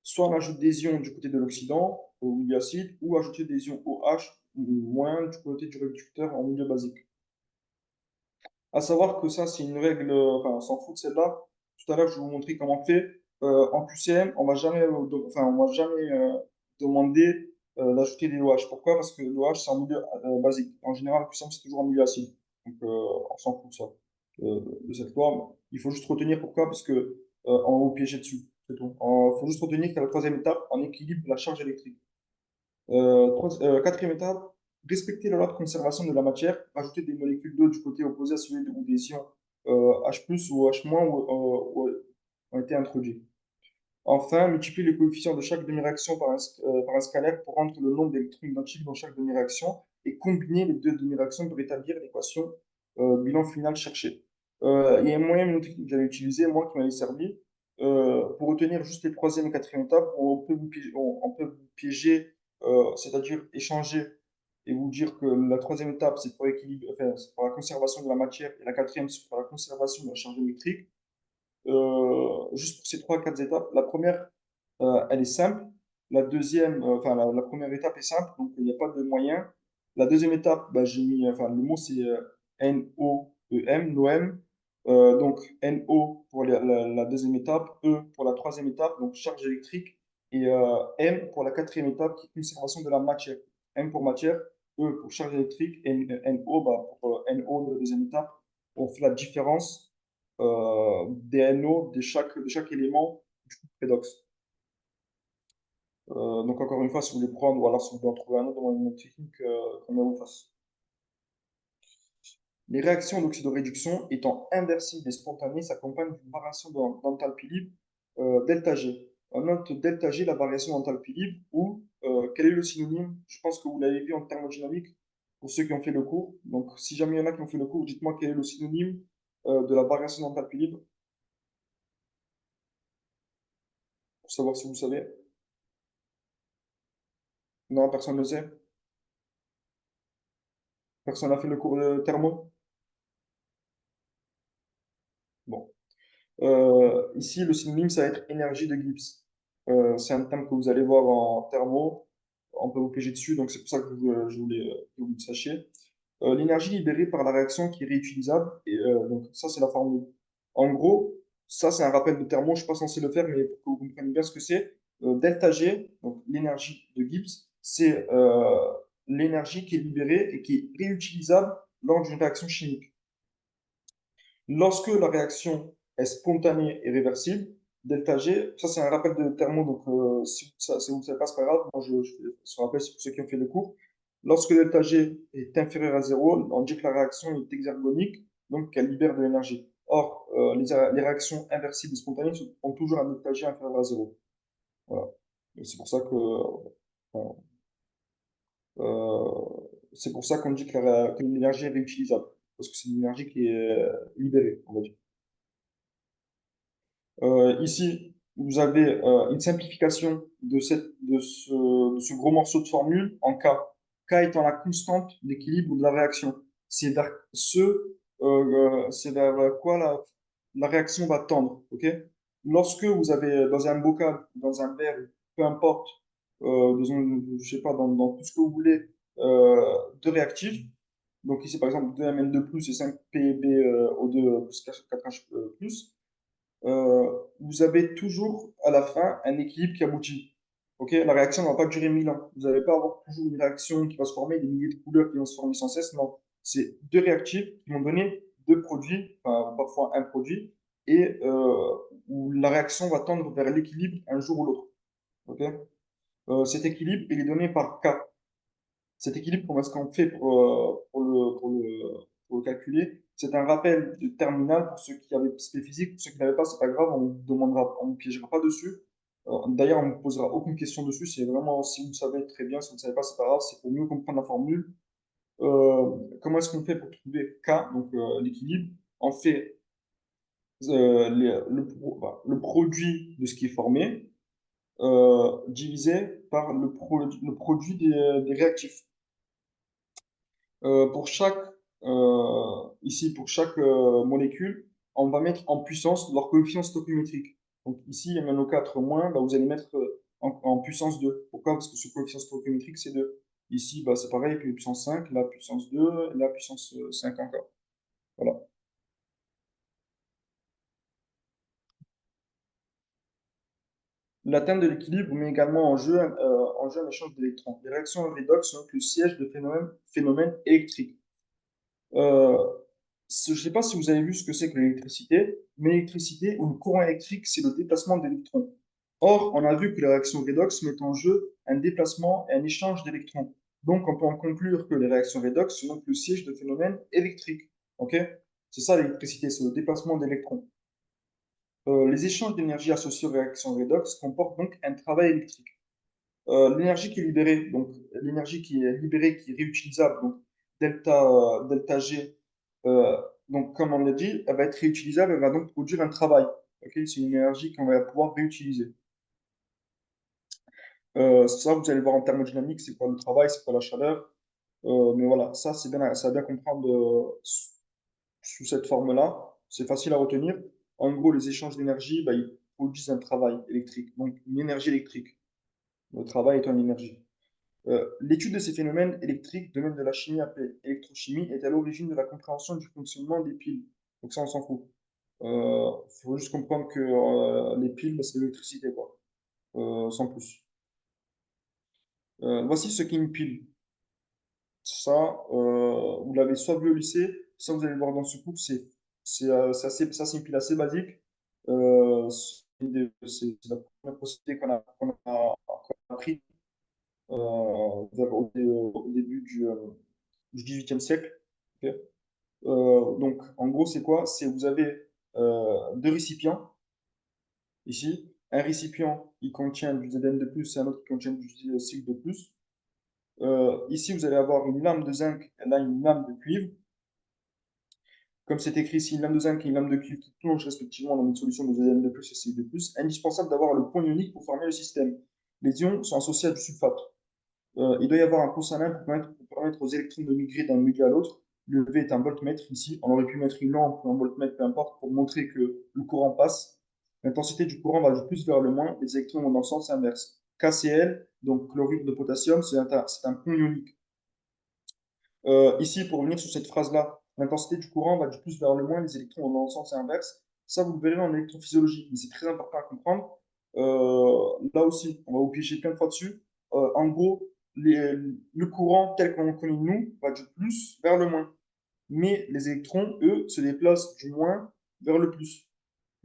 soit on ajoute des ions du côté de l'oxydant au milieu acide, ou ajouter des ions OH ou moins du côté du réducteur en milieu basique. À savoir que ça, c'est une règle, enfin, on s'en fout de celle-là. Tout à l'heure, je vais vous montrer comment on fait. En QCM, on va jamais demander d'ajouter des OH. Pourquoi? Parce que l'OH, c'est en milieu basique. En général, le QCM, c'est toujours en milieu acide. Donc, on s'en fout de ça, de cette loi. Il faut juste retenir pourquoi, parce que on va vous piéger dessus. C'est tout. Il faut juste retenir qu'à la troisième étape, on équilibre la charge électrique. Quatrième étape, respecter la loi de conservation de la matière, ajouter des molécules d'eau du côté opposé à celui où des ions H+, ou H- ont été introduits. Enfin, multiplier les coefficients de chaque demi-réaction par un scalaire pour rendre le nombre d'électrons identiques dans chaque demi-réaction et combiner les deux demi-réactions pour établir l'équation bilan final cherché. Il y a un moyen mnémotechnique que j'avais utilisé, moi, qui m'avait servi. Pour retenir juste les troisième et quatrième étapes, on peut vous piéger, c'est-à-dire échanger et vous dire que la troisième étape, c'est pour enfin, c'est pour la conservation de la matière et la quatrième, c'est pour la conservation de la charge électrique. Juste pour ces 3, 4 étapes. La première, elle est simple. La deuxième, enfin, la première étape est simple, donc il n'y a pas de moyen. La deuxième étape, bah, enfin, le mot c'est NOEM, NOEM. Donc NO pour la deuxième étape, E pour la troisième étape, donc charge électrique, et M pour la quatrième étape, qui est conservation de la matière. M pour matière, E pour charge électrique, et NO bah, pour NO de la deuxième étape. On fait la différence des NO de chaque élément du couple redox. Donc encore une fois, si vous voulez prendre, ou alors si vous voulez en trouver un autre dans une technique, qu'on vous fasse. Les réactions d'oxydoréduction étant inversibles et spontanées s'accompagnent d'une variation d'enthalpie libre delta G. On note delta G, la variation d'enthalpie libre, ou quel est le synonyme? Je pense que vous l'avez vu en thermodynamique pour ceux qui ont fait le cours. Donc, si jamais il y en a qui ont fait le cours, dites-moi quel est le synonyme de la variation d'enthalpie libre, pour savoir si vous savez. Non, personne ne le sait. Personne n'a fait le cours de thermo? Bon. Ici, le synonyme, ça va être énergie de Gibbs. C'est un terme que vous allez voir en thermo. On peut vous piéger dessus, donc c'est pour ça que je voulais que vous le sachiez. L'énergie libérée par la réaction qui est réutilisable, et donc ça, c'est la formule. En gros, ça, c'est un rappel de thermo. Je ne suis pas censé le faire, mais pour que vous compreniez bien ce que c'est, delta G, donc l'énergie de Gibbs, c'est l'énergie qui est libérée et qui est réutilisable lors d'une réaction chimique. Lorsque la réaction est spontanée et réversible, delta G, ça c'est un rappel de thermo, donc si vous ne savez pas, c'est pas grave, moi je fais ce rappel, c'est pour ceux qui ont fait le cours. Lorsque delta G est inférieur à 0, on dit que la réaction est exergonique, donc qu'elle libère de l'énergie. Or, les réactions inversibles et spontanées ont toujours un delta G inférieur à 0. Voilà. Et c'est pour ça que, c'est pour ça qu'on dit que l'énergie est réutilisable, parce que c'est une énergie qui est libérée, on va dire. Ici, vous avez une simplification de ce gros morceau de formule en K. K étant la constante d'équilibre de la réaction. C'est vers quoi la réaction va tendre. Ok. Lorsque vous avez dans un bocal, dans un verre, peu importe, je sais pas, dans tout ce que vous voulez, deux réactifs. Donc ici, par exemple, 2Mn2 plus et 5PbO2 plus 4H plus, vous avez toujours à la fin un équilibre qui aboutit. Ok, la réaction ne va pas durer 1000 ans. Vous n'allez pas avoir toujours une réaction qui va se former, des milliers de couleurs qui vont se former sans cesse. Non, c'est deux réactifs qui vont donner deux produits, enfin, parfois un produit, et où la réaction va tendre vers l'équilibre un jour ou l'autre. Ok. Cet équilibre, il est donné par K. Cet équilibre, comment est-ce qu'on fait pour le calculer? C'est un rappel de terminal pour ceux qui avaient spé physique. Pour ceux qui n'avaient pas, c'est pas grave, on ne demandera, on ne piégera pas dessus. D'ailleurs, on ne posera aucune question dessus. C'est vraiment, si vous le savez très bien, si vous ne savez pas, c'est pas grave. C'est pour mieux comprendre la formule. Comment est-ce qu'on fait pour trouver K, donc l'équilibre? On fait le produit de ce qui est formé divisé par le produit des réactifs. Pour chaque, ici, pour chaque molécule, on va mettre en puissance leur coefficient stoichiométrique. Donc ici, MnO4 moins, bah, vous allez mettre en puissance 2. Pourquoi? Parce que ce coefficient stoichiométrique, c'est 2. Ici, bah, c'est pareil avec la puissance 5, la puissance 2, et la puissance 5 encore. Voilà. L'atteinte de l'équilibre met également en jeu un échange d'électrons. Les réactions redox sont donc le siège de phénomènes électriques. Euh, je ne sais pas si vous avez vu ce que c'est que l'électricité, mais l'électricité ou le courant électrique, c'est le déplacement d'électrons. Or, on a vu que les réactions redox mettent en jeu un déplacement et un échange d'électrons. Donc, on peut en conclure que les réactions redox sont donc le siège de phénomènes électriques. Ok. C'est ça l'électricité, c'est le déplacement d'électrons. Les échanges d'énergie associés aux réactions redox comportent donc un travail électrique. L'énergie qui est libérée, donc l'énergie qui est libérée, qui est réutilisable, donc delta G, euh, donc comme on l'a dit, elle va être réutilisable, elle va donc produire un travail. Okay, c'est une énergie qu'on va pouvoir réutiliser. Ça, vous allez voir en thermodynamique, c'est quoi le travail, c'est quoi la chaleur. Mais voilà, ça bien comprendre sous cette forme-là. C'est facile à retenir. En gros, les échanges d'énergie, bah, ils produisent un travail électrique, donc une énergie électrique. Le travail est une énergie. L'étude de ces phénomènes électriques, domaine de la chimie appelée électrochimie, est à l'origine de la compréhension du fonctionnement des piles. Donc ça, on s'en fout. Il faut juste comprendre que les piles, bah, c'est l'électricité, quoi. Sans plus. Voici ce qu'est une pile. Ça, vous l'avez soit vu au lycée, ça vous allez le voir dans ce cours, c'est c'est une pile assez basique. C'est la première procédé qu'on a appris au début du 18e siècle. Ok. Donc, en gros, c'est quoi? C'est vous avez deux récipients ici. Un récipient, il contient du Zn de plus et un autre qui contient du Cy de plus. Ici, vous allez avoir une lame de zinc et là une lame de cuivre. Comme c'est écrit ici, une lame de zinc et une lame de cuivre qui plongent respectivement dans une solution de Zn de plus et Cy de plus. Indispensable d'avoir le point ionique pour former le système. Les ions sont associés à du sulfate. Il doit y avoir un consanguin pour permettre aux électrons de migrer d'un milieu à l'autre. Le V est un voltmètre ici. On aurait pu mettre une lampe ou un voltmètre, peu importe, pour montrer que le courant passe. L'intensité du courant va du plus vers le moins. Les électrons vont dans le sens inverse. KCl, donc chlorure de potassium, c'est un point ionique. Ici, pour revenir sur cette phrase-là, l'intensité du courant va du plus vers le moins. Les électrons vont dans le sens inverse. Ça, vous le verrez en électrophysiologie, mais c'est très important à comprendre. Là aussi, on va vous piéger plein de fois dessus. En gros, le courant tel qu'on le connaît nous va du plus vers le moins. Mais les électrons, eux, se déplacent du moins vers le plus.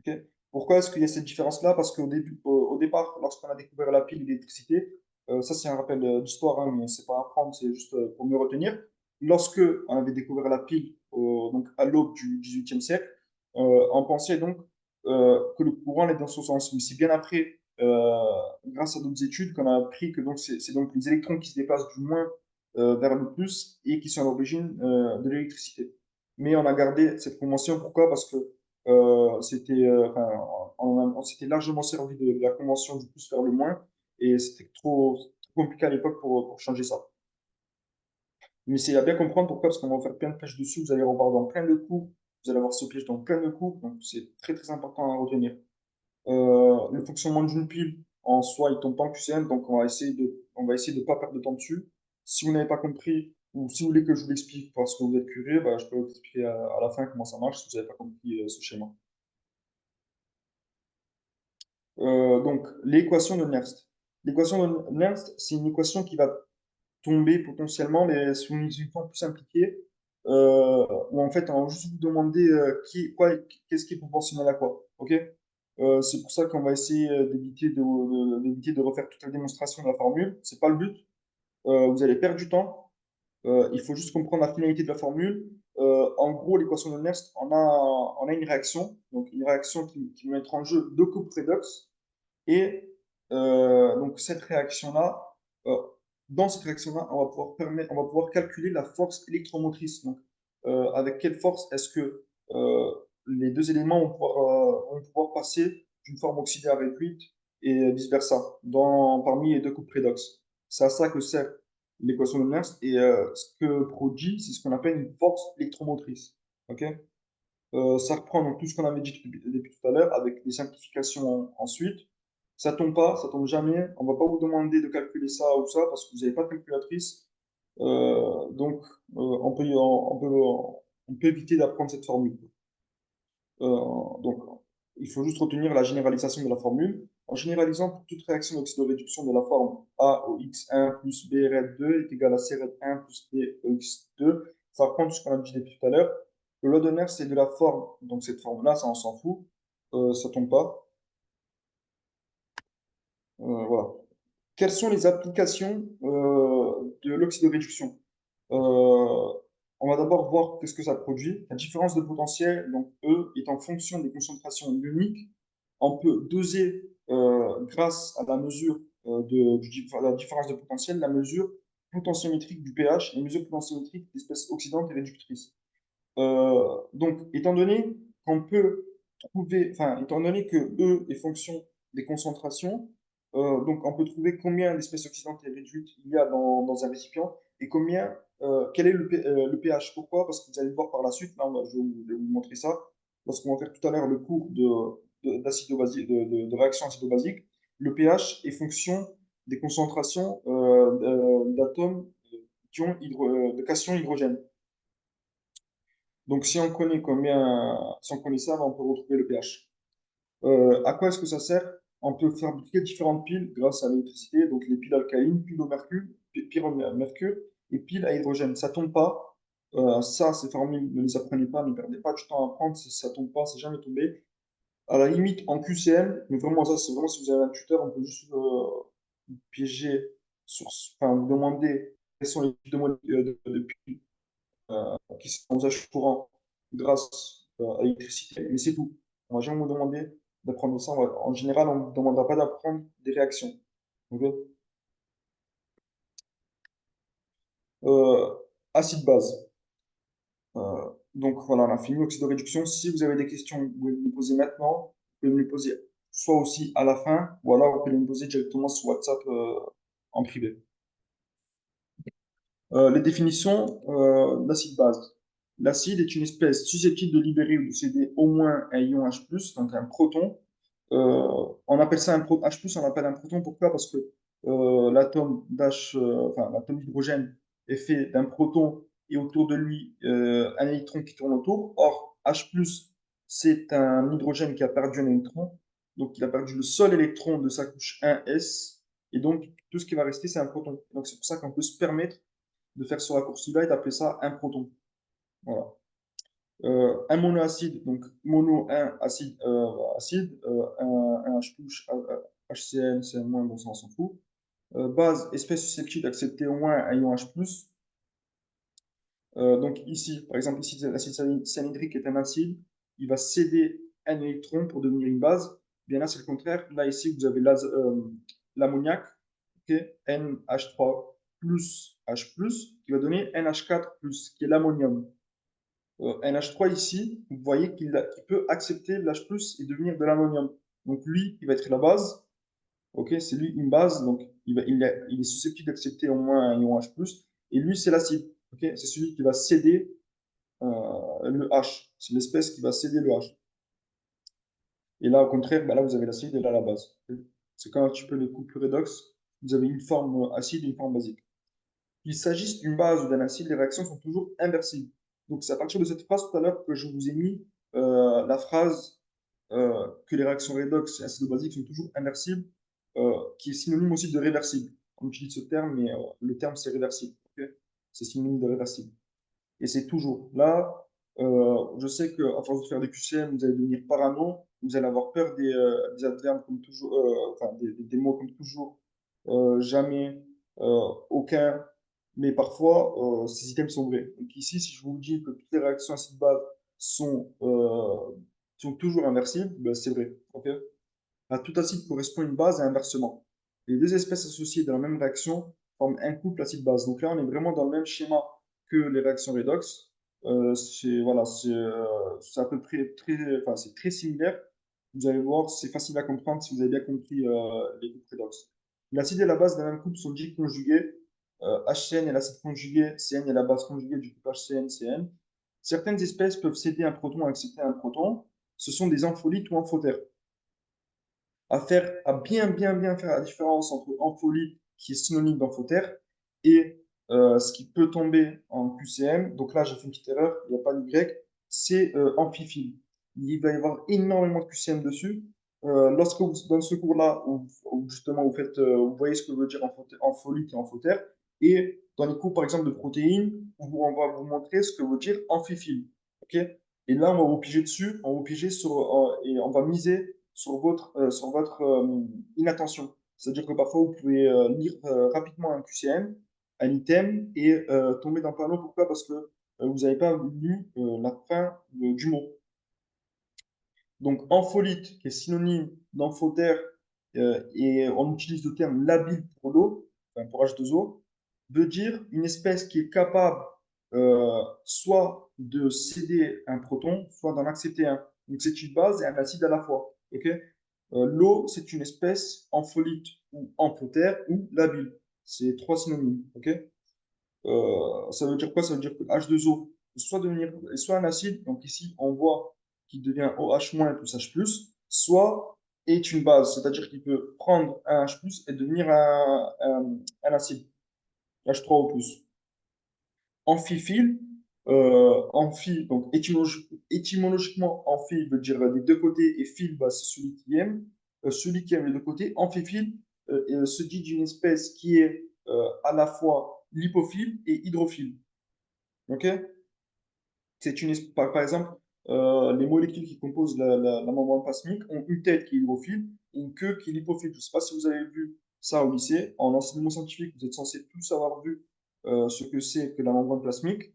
Ok. Pourquoi est-ce qu'il y a cette différence-là? Parce au départ, lorsqu'on a découvert la pile et l'électricité, ça c'est un rappel d'histoire, hein, mais c'est pas à apprendre, c'est juste pour mieux retenir. Lorsque on avait découvert la pile, donc à l'aube du XVIIIe siècle, on pensait donc que le courant allait dans ce sens. Mais c'est bien après, grâce à d'autres études, qu'on a appris que donc c'est donc les électrons qui se déplacent du moins vers le plus et qui sont à l'origine de l'électricité. Mais on a gardé cette convention. Pourquoi? Parce que enfin, on s'était largement servi de la convention du plus vers le moins et c'était trop compliqué à l'époque pour changer ça. Mais c'est à bien comprendre pourquoi, parce qu'on va en faire plein de pièges dessus, vous allez revoir dans plein de cours, vous allez avoir ce piège dans plein de cours, donc c'est très très important à retenir. Le fonctionnement d'une pile en soi, il tombe pas en QCM, donc on va essayer de pas perdre de temps dessus. Si vous n'avez pas compris, ou si vous voulez que je vous l'explique parce que vous êtes curieux, bah, je peux vous expliquer à la fin comment ça marche si vous n'avez pas compris ce schéma. Donc, l'équation de Nernst. L'équation de Nernst, c'est une équation qui va tomber potentiellement, mais sous une forme plus simplifiée, où en fait, on va juste vous demander qu'est-ce qui est proportionnel à quoi. Ok. C'est pour ça qu'on va essayer d'éviter de refaire toute la démonstration de la formule. C'est pas le but. Vous allez perdre du temps. Il faut juste comprendre la finalité de la formule. En gros, l'équation de Nernst, on a une réaction, donc une réaction qui va mettre en jeu deux couples redox. Et donc, euh, dans cette réaction-là, on va pouvoir calculer la force électromotrice. Donc, avec quelle force est-ce que les deux éléments vont pouvoir passer d'une forme oxydée à réduite et vice-versa parmi les deux couples redox. C'est à ça que sert l'équation de Nernst. Et ce que produit, c'est ce qu'on appelle une force électromotrice. Ok. Ça reprend donc tout ce qu'on avait dit depuis tout à l'heure avec des simplifications ensuite. Ça tombe jamais. On ne va pas vous demander de calculer ça ou ça parce que vous n'avez pas de calculatrice. Donc, on peut éviter d'apprendre cette formule. Donc, il faut juste retenir la généralisation de la formule. En généralisant, pour toute réaction d'oxydoréduction de la forme AOX1 plus BRF2 est égal à CRF1 plus BOX2, ça reprend tout ce qu'on a dit depuis tout à l'heure. Le loi de Nernst, c'est de la forme, donc cette forme-là, ça on s'en fout, ça tombe pas. Voilà. Quelles sont les applications de l'oxydoréduction? On va d'abord voir qu'est-ce que ça produit. La différence de potentiel, donc E, est en fonction des concentrations ioniques. On peut doser, grâce à la mesure la différence de potentiel, la mesure potentiométrique du pH et mesure potentiométrique d'espèces oxydantes et réductrices. Donc, étant donné que E est fonction des concentrations, donc on peut trouver combien d'espèces oxydantes et réduites il y a dans un récipient et quel est le pH. Pourquoi? Parce que vous allez le voir par la suite, là, je vais vous montrer ça, lorsqu'on va faire tout à l'heure le cours de réaction acido-basique, le pH est fonction des concentrations d'atomes de cation hydrogène. Donc, si on connaît ça, on peut retrouver le pH. À quoi est-ce que ça sert? On peut fabriquer différentes piles grâce à l'électricité, donc les piles alcalines, piles au mercure et piles à hydrogène. Ça tombe pas. Ça, ces formules, ne les apprenez pas, ne perdez pas du temps à apprendre, ça tombe pas, c'est jamais tombé. À la limite, en QCM, mais vraiment, ça, c'est vraiment si vous avez un tuteur, on peut juste vous piéger enfin, vous demander quels sont les types de modèles de puits qui sont en usage courant grâce à l'électricité, mais c'est tout. On va jamais vous demander d'apprendre ça. En général, on ne vous demandera pas d'apprendre des réactions. Ok. Euh, Acide-base. Donc voilà, on a fini l'oxydoréduction. Si vous avez des questions, vous pouvez me les poser maintenant. Vous pouvez me les poser soit aussi à la fin, ou alors vous pouvez me les poser directement sur WhatsApp en privé. Les définitions d'acide base. L'acide est une espèce susceptible de libérer ou de céder au moins un ion H+, donc un proton. On appelle ça un H+, on l'appelle un proton. Pourquoi? Parce que l'atome enfin, l'atome d'hydrogène est fait d'un proton et autour de lui un électron qui tourne autour. Or, H+, c'est un hydrogène qui a perdu un électron. Donc, il a perdu le seul électron de sa couche 1s. Et donc, tout ce qui va rester, c'est un proton. Donc, c'est pour ça qu'on peut se permettre de faire ce raccourci-là et d'appeler ça un proton. Voilà. Un monoacide, donc mono, un acide, un H HCN, c'est moins, bon, ça on s'en fout. Base, espèce susceptible d'accepter au moins un ion H+. Donc ici, par exemple, ici, l'acide cyanhydrique est un acide, il va céder un électron pour devenir une base. Bien là, c'est le contraire. Là, ici, vous avez l'ammoniac, okay, NH3 plus H+, qui va donner NH4 plus, qui est l'ammonium. NH3 ici, vous voyez qu'il peut accepter l'H+, et devenir de l'ammonium. Donc lui, il va être la base. Ok, c'est lui une base, donc il est susceptible d'accepter au moins un ion H+, et lui, c'est l'acide. Ok, c'est celui qui va céder le H. C'est l'espèce qui va céder le H. Et là, au contraire, bah là, vous avez l'acide et là, la base. Okay. C'est comme un petit peu les couples redox. Vous avez une forme acide et une forme basique. Qu'il s'agisse d'une base ou d'un acide, les réactions sont toujours inversibles. Donc, c'est à partir de cette phrase tout à l'heure que je vous ai mis la phrase que les réactions redox et acido-basiques sont toujours inversibles, qui est synonyme aussi de réversible. On utilise ce terme, mais le terme c'est réversible. Okay, c'est synonyme de réversible. Et c'est toujours. Là, je sais qu'à force de faire des QCM, vous allez devenir parano, vous allez avoir peur des adverbes comme toujours, enfin des mots comme toujours, jamais, aucun, mais parfois, ces items sont vrais. Donc ici, si je vous dis que toutes les réactions acide-base sont toujours inversibles, ben, c'est vrai. Okay. À tout acide correspond une base et inversement. Les deux espèces associées dans la même réaction forment un couple acide-base. Donc là, on est vraiment dans le même schéma que les réactions redox. Voilà, c'est à peu près enfin, c'est très similaire. Vous allez voir, c'est facile à comprendre si vous avez bien compris les couples redox. L'acide et la base d'un même couple sont dits conjugués. HCN est l'acide conjugué, CN est la base conjuguée du couple HCN-CN. Certaines espèces peuvent céder un proton et accepter un proton. Ce sont des ampholites ou amphotères. À bien faire la différence entre ampholyte, qui est synonyme d'amphotère, et ce qui peut tomber en QCM. Donc là, j'ai fait une petite erreur, il n'y a pas de Y, c'est amphiphile. Il va y avoir énormément de QCM dessus. Lorsque vous, dans ce cours-là, où justement vous voyez ce que veut dire ampholyte et amphotère, et dans les cours, par exemple, de protéines, on va vous montrer ce que veut dire amphiphile. Okay, et là, on va vous piger dessus, on va vous piger et on va miser sur votre inattention. C'est-à-dire que parfois, vous pouvez lire rapidement un QCM, un item, et tomber dans le panneau. Pourquoi? Parce que vous n'avez pas lu la fin du mot. Donc, ampholyte, qui est synonyme d'amphotère, et on utilise le terme labile pour l'eau, enfin pour H2O, veut dire une espèce qui est capable soit de céder un proton, soit d'en accepter un. Donc, c'est une base et un acide à la fois. Okay. L'eau, c'est une espèce ampholyte ou amphotère ou labile. C'est trois synonymes. Okay. Ça veut dire quoi? Ça veut dire que H2O peut soit devenir soit un acide, donc ici on voit qu'il devient OH- plus H+, soit est une base, c'est-à-dire qu'il peut prendre un H+, et devenir un acide, H3O+. Amphiphile, donc étymologiquement, amphi veut dire des deux côtés et phile, bah, c'est celui qui aime. Celui qui aime les deux côtés. Amphiphile se dit d'une espèce qui est à la fois lipophile et hydrophile. Ok. Par exemple, les molécules qui composent la membrane plasmique ont une tête qui est hydrophile et une queue qui est lipophile. Je ne sais pas si vous avez vu ça au lycée. En enseignement scientifique, vous êtes censé tous avoir vu ce que c'est que la membrane plasmique,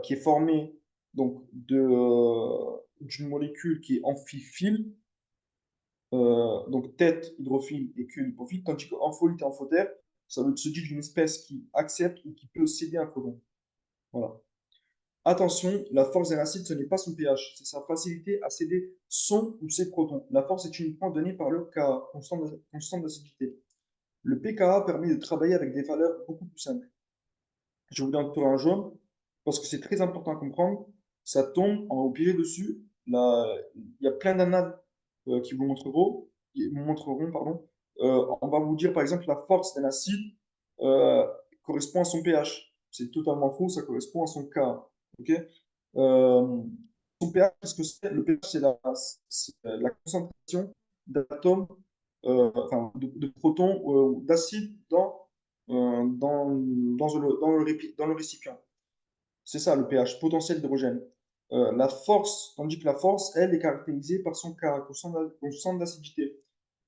qui est formée donc d'une molécule qui est amphiphile, donc tête hydrophile et queue lipophile, tandis qu'ampholyte et amphotère, ça veut se dire d'une espèce qui accepte ou qui peut céder un proton. Voilà. Attention, la force d'un acide, ce n'est pas son pH, c'est sa facilité à céder son ou ses protons. La force est uniquement donnée par le Ka, constante d'acidité. Le pKa permet de travailler avec des valeurs beaucoup plus simples. Je vous donne pour un jaune, parce que c'est très important à comprendre. Ça tombe, on va vous piger dessus. Là, il y a plein d'annales qui vous montreront, pardon. On va vous dire, par exemple, la force d'un acide euh, correspond à son pH. C'est totalement faux, ça correspond à son K. Ok. Son pH, qu'est-ce que c'est? Le pH, c'est la concentration d'atomes, enfin, de protons ou d'acide dans le récipient. C'est ça le pH, potentiel d'hydrogène. Tandis que la force, elle, est caractérisée par son K, constant d'acidité.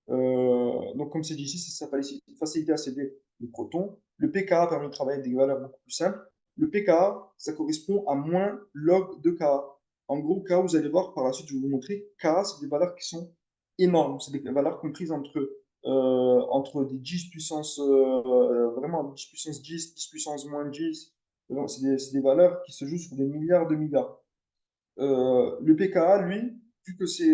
Donc, comme c'est dit ici, c'est sa facilité à céder les protons. Le pKa permet de travailler avec des valeurs beaucoup plus simples. Le pKa, ça correspond à moins log de Ka. En gros, Ka, vous allez voir par la suite, je vais vous montrer, Ka, c'est des valeurs qui sont énormes. C'est des valeurs comprises entre des 10 puissance, vraiment 10 puissance 10, 10 puissance moins 10. C'est des valeurs qui se jouent sur des milliards de milliards. Le pKa, lui, vu que c'est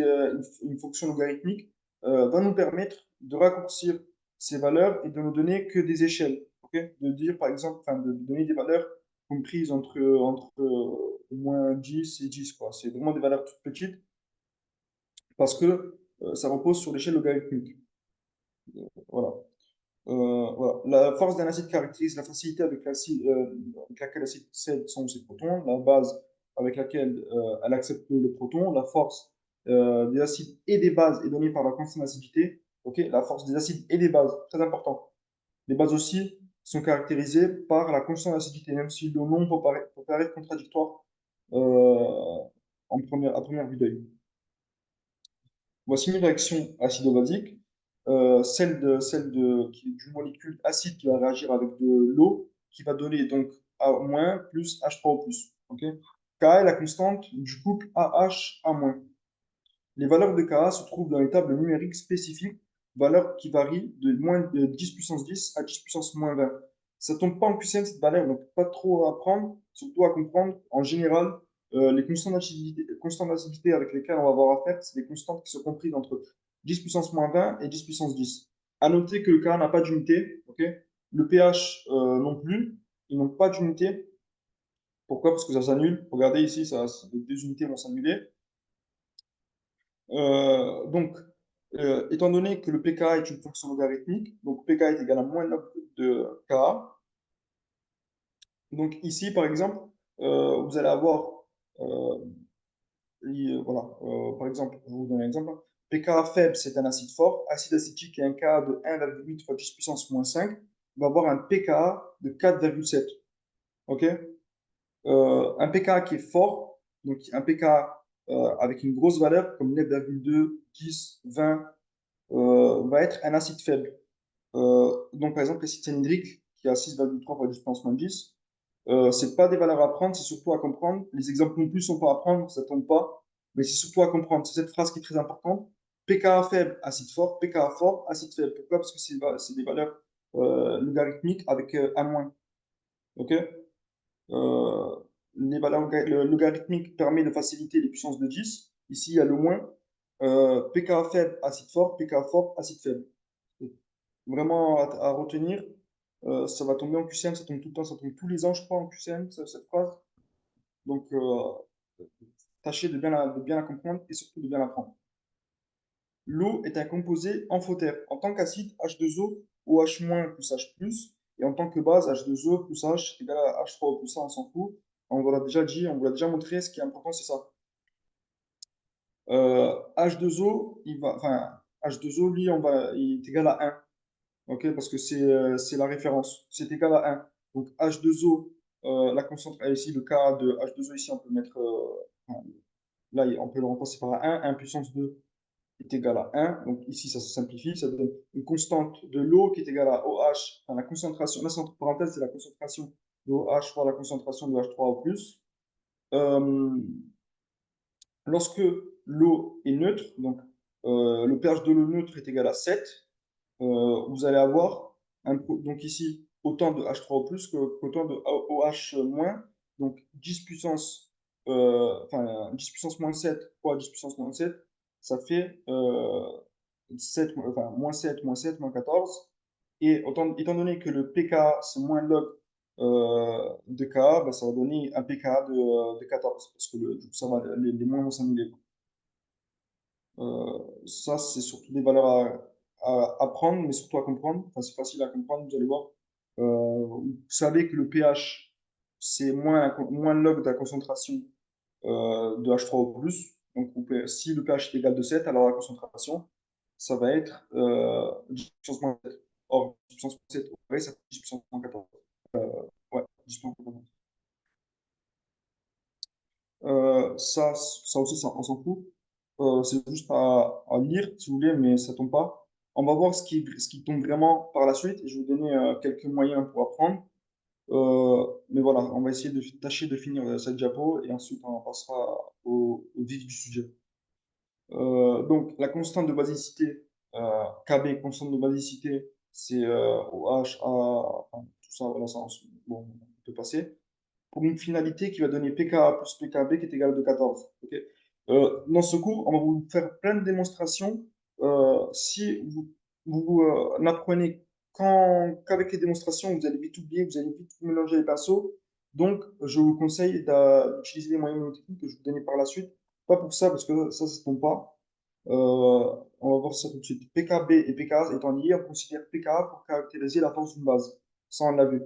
une fonction logarithmique, va nous permettre de raccourcir ces valeurs et de nous donner que des échelles. Ok, de dire, par exemple, enfin, de donner des valeurs comprises entre au moins 10 et 10, quoi. C'est vraiment des valeurs toutes petites parce que ça repose sur l'échelle logarithmique. Voilà. Voilà. La force d'un acide caractérise la facilité avec laquelle l'acide cède son ou ses protons, la base avec laquelle elle accepte le proton, la force des acides et des bases est donnée par la constante d'acidité. Ok, la force des acides et des bases, très important. Les bases aussi sont caractérisées par la constante d'acidité, même si le nom peut paraître contradictoire à première vue d'œil. Voici une réaction acido-basique, d'une molécule acide qui va réagir avec de l'eau, qui va donner donc A- plus H3O+. Ok. Ka est la constante du couple AH-A-. Les valeurs de Ka se trouvent dans les tables numériques spécifiques, valeurs qui varient de 10 puissance 10 à 10 puissance moins 20. Ça ne tombe pas en QCM cette valeur, donc pas trop à apprendre, surtout à comprendre. En général, les constantes d'acidité avec lesquelles on va avoir affaire, c'est des constantes qui sont comprises entre 10 puissance moins 20 et 10 puissance 10. À noter que le Ka n'a pas d'unité, ok. Le pH non plus, ils n'ont pas d'unité. Pourquoi? Parce que ça s'annule. Regardez ici, les deux unités vont s'annuler. Donc, étant donné que le pKa est une fonction logarithmique, donc pKa est égal à moins log de Ka. Donc ici, par exemple, vous allez avoir, euh, voilà, par exemple, je vais vous donner un exemple. pKa faible, c'est un acide fort. Acide acétique est un Ka de 1,8 fois 10 puissance moins 5. On va avoir un pKa de 4,7. OK? Un pKa qui est fort, donc un pKa avec une grosse valeur, comme 9,2, 10, 20, va être un acide faible. Donc, par exemple, l'acide cyanhydrique, qui a 6,3 fois 10 puissance moins 10, ce n'est pas des valeurs à prendre, c'est surtout à comprendre. Les exemples non plus ne sont pas à prendre, ça ne tombe pas, mais c'est surtout à comprendre. C'est cette phrase qui est très importante. pKa faible, acide fort, pKa fort, acide faible. Pourquoi? Parce que c'est des valeurs logarithmiques avec un moins. OK? Euh, le logarithmique permet de faciliter les puissances de 10. Ici, il y a le moins. pKa faible, acide fort, pKa fort, acide faible. Vraiment à retenir, ça va tomber en QCM, ça tombe tout le temps, ça tombe tous les ans, je crois, en QCM, cette phrase. Donc, tâchez de bien la comprendre et surtout de bien l'apprendre. L'eau est un composé amphotère. En tant qu'acide, H2O, OH- plus H+, et en tant que base, H2O plus H égale à H3O plus A, on s'en fout. On vous l'a déjà dit, on vous l'a déjà montré, ce qui est important, c'est ça. H2O, H2O, lui, il est égal à 1. Ok, parce que c'est la référence. C'est égal à 1. Donc H2O la concentration, ici le K de H2O, ici on peut mettre, enfin, là on peut le remplacer par 1 puissance 2 est égal à 1. Donc ici, ça se simplifie, ça donne une constante de l'eau qui est égale à OH, enfin, la concentration, là, c'est entre parenthèses, c'est la concentration de OH fois la concentration de H3O+. Euh, Lorsque l'eau est neutre, donc le pH de l'eau neutre est égal à 7, vous allez avoir, donc ici, autant de H3O+, qu'autant de OH-, donc 10 puissance, enfin 10 puissance moins 7 fois 10 puissance moins 7, ça fait 7, enfin, moins 7, moins 14. Et étant donné que le pK, c'est moins log de K, bah, ça va donner un pK de 14, parce que du coup, ça va, les moins vont s'annuler. Ça, c'est surtout des valeurs à apprendre, mais surtout à comprendre. Enfin, c'est facile à comprendre, vous allez voir. Vous savez que le pH, c'est moins log de la concentration de H3O+. Donc, si le pH est égal de 7, alors la concentration, ça va être 10 puissance moins 7. Or, 10 puissance moins 7, au vrai, ça fait 10 puissance moins 14. Ouais, 10 puissance moins 14. Ça aussi, on s'en fout. C'est juste à lire, si vous voulez, mais ça tombe pas. On va voir ce qui tombe vraiment par la suite et je vais vous donner quelques moyens pour apprendre. Mais voilà, on va essayer de tâcher de finir cette diapo et ensuite on passera au vif du sujet. Donc, la constante de basicité, KB, constante de basicité, c'est OH, A, enfin, tout ça, voilà, ça, bon, on peut passer pour une finalité qui va donner pKa plus pKb qui est égal à 14. Ok. Dans ce cours, on va vous faire plein de démonstrations. Si vous n'apprenez qu'avec les démonstrations, vous allez vite oublier, vous allez vite vous mélanger les pinceaux. Donc, je vous conseille d'utiliser les moyens mnémotechniques que je vous donner par la suite. Pas pour ça, parce que ça ne se tombe pas. On va voir ça tout de suite. pKb et pKa étant liés, on considère pKa pour caractériser la force d'une base. Ça, on l'a vu.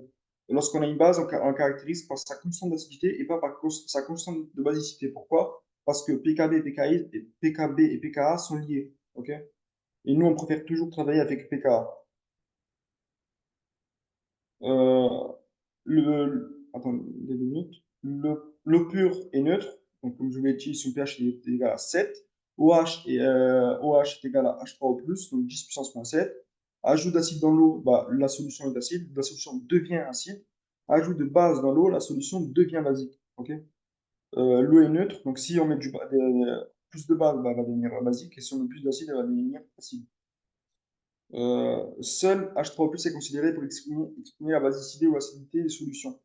Lorsqu'on a une base, on caractérise par sa constante d'acidité et pas par sa constante de basicité. Pourquoi? Parce que PKB et pKa sont liés. Ok. Et nous, on préfère toujours travailler avec pKa. Euh, attends, deux minutes. L'eau pure est neutre. Donc, comme je vous l'ai dit, son pH est égal à 7. OH est égal à H3O+, donc 10 puissance moins 7. Ajout d'acide dans l'eau, bah, la solution est acide, la solution devient acide. Ajout de base dans l'eau, la solution devient basique. Ok. L'eau est neutre, donc si on met plus de base, bah, elle va devenir basique, et si on met plus d'acide, elle va devenir acide. Seul H3O+ est considéré pour exprimer la basicité ou l'acidité des solutions.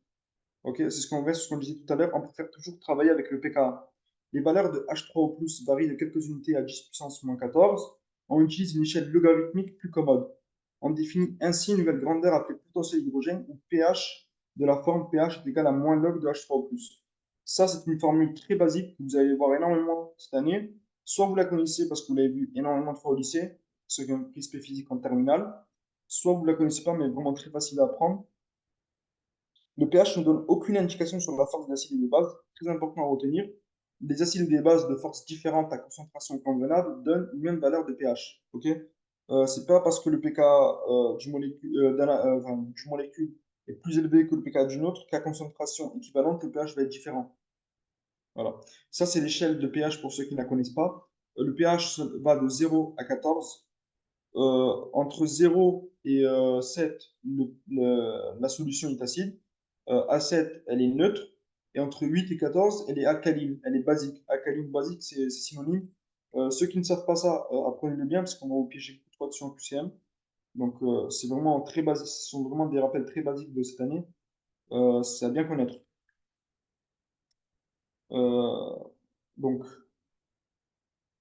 Ok, c'est ce qu'on disait tout à l'heure, on préfère toujours travailler avec le pKa. Les valeurs de H3O+ varient de quelques unités à 10 puissance moins 14. On utilise une échelle logarithmique plus commode. On définit ainsi une nouvelle grandeur appelée potentiel hydrogène ou pH de la forme pH est égal à moins log de H3O+. Ça, c'est une formule très basique que vous allez voir énormément cette année. Soit vous la connaissez parce que vous l'avez vu énormément de fois au lycée, ceux qui ont pris spé physique en terminale, soit vous ne la connaissez pas, mais vraiment très facile à apprendre. Le pH ne donne aucune indication sur la force des acides et des bases. Très important à retenir. Des acides et des bases de force différentes à concentration convenable donnent une même valeur de pH. Ok. C'est pas parce que le pK du molécule est plus élevé que le pK d'une autre qu'à concentration équivalente, le pH va être différent. Voilà. Ça, c'est l'échelle de pH pour ceux qui ne la connaissent pas. Le pH va de 0 à 14. Entre 0 et 7, la solution est acide. À 7, elle est neutre. Et entre 8 et 14, elle est alcaline. Elle est basique. Alcaline, basique, c'est synonyme. Ceux qui ne savent pas ça, apprenez-le bien parce qu'on va vous piéger beaucoup de fois dessus en QCM. Donc, c'est vraiment très basique. Ce sont vraiment des rappels très basiques de cette année. C'est à bien connaître. Euh, donc,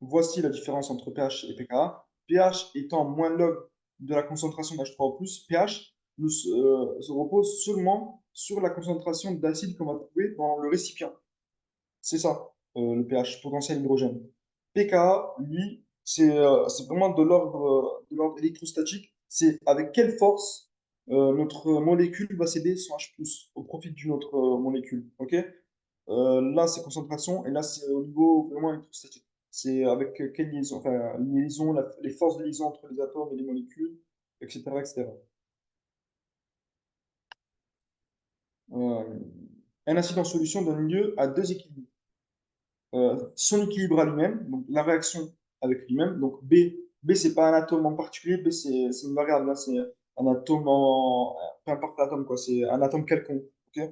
voici la différence entre pH et pKa. pH étant moins log de la concentration d'H3O+, pH se repose seulement sur la concentration d'acide qu'on va trouver dans le récipient. C'est ça, le pH, potentiel hydrogène. pKa, lui, c'est vraiment de l'ordre électrostatique. C'est avec quelle force notre molécule va céder son H+, au profit d'une autre molécule. Ok. Là, c'est concentration, et là, c'est au niveau vraiment électrostatique. C'est avec quelle liaison, enfin, liaison, les forces de liaison entre les atomes et les molécules, etc., etc. Un acide en solution donne lieu à deux équilibres. Son équilibre à lui-même, donc la réaction avec lui-même. Donc B c'est pas un atome en particulier, B c'est une variable, là, c'est un atome en, peu importe l'atome, quoi, c'est un atome quelconque. Ok.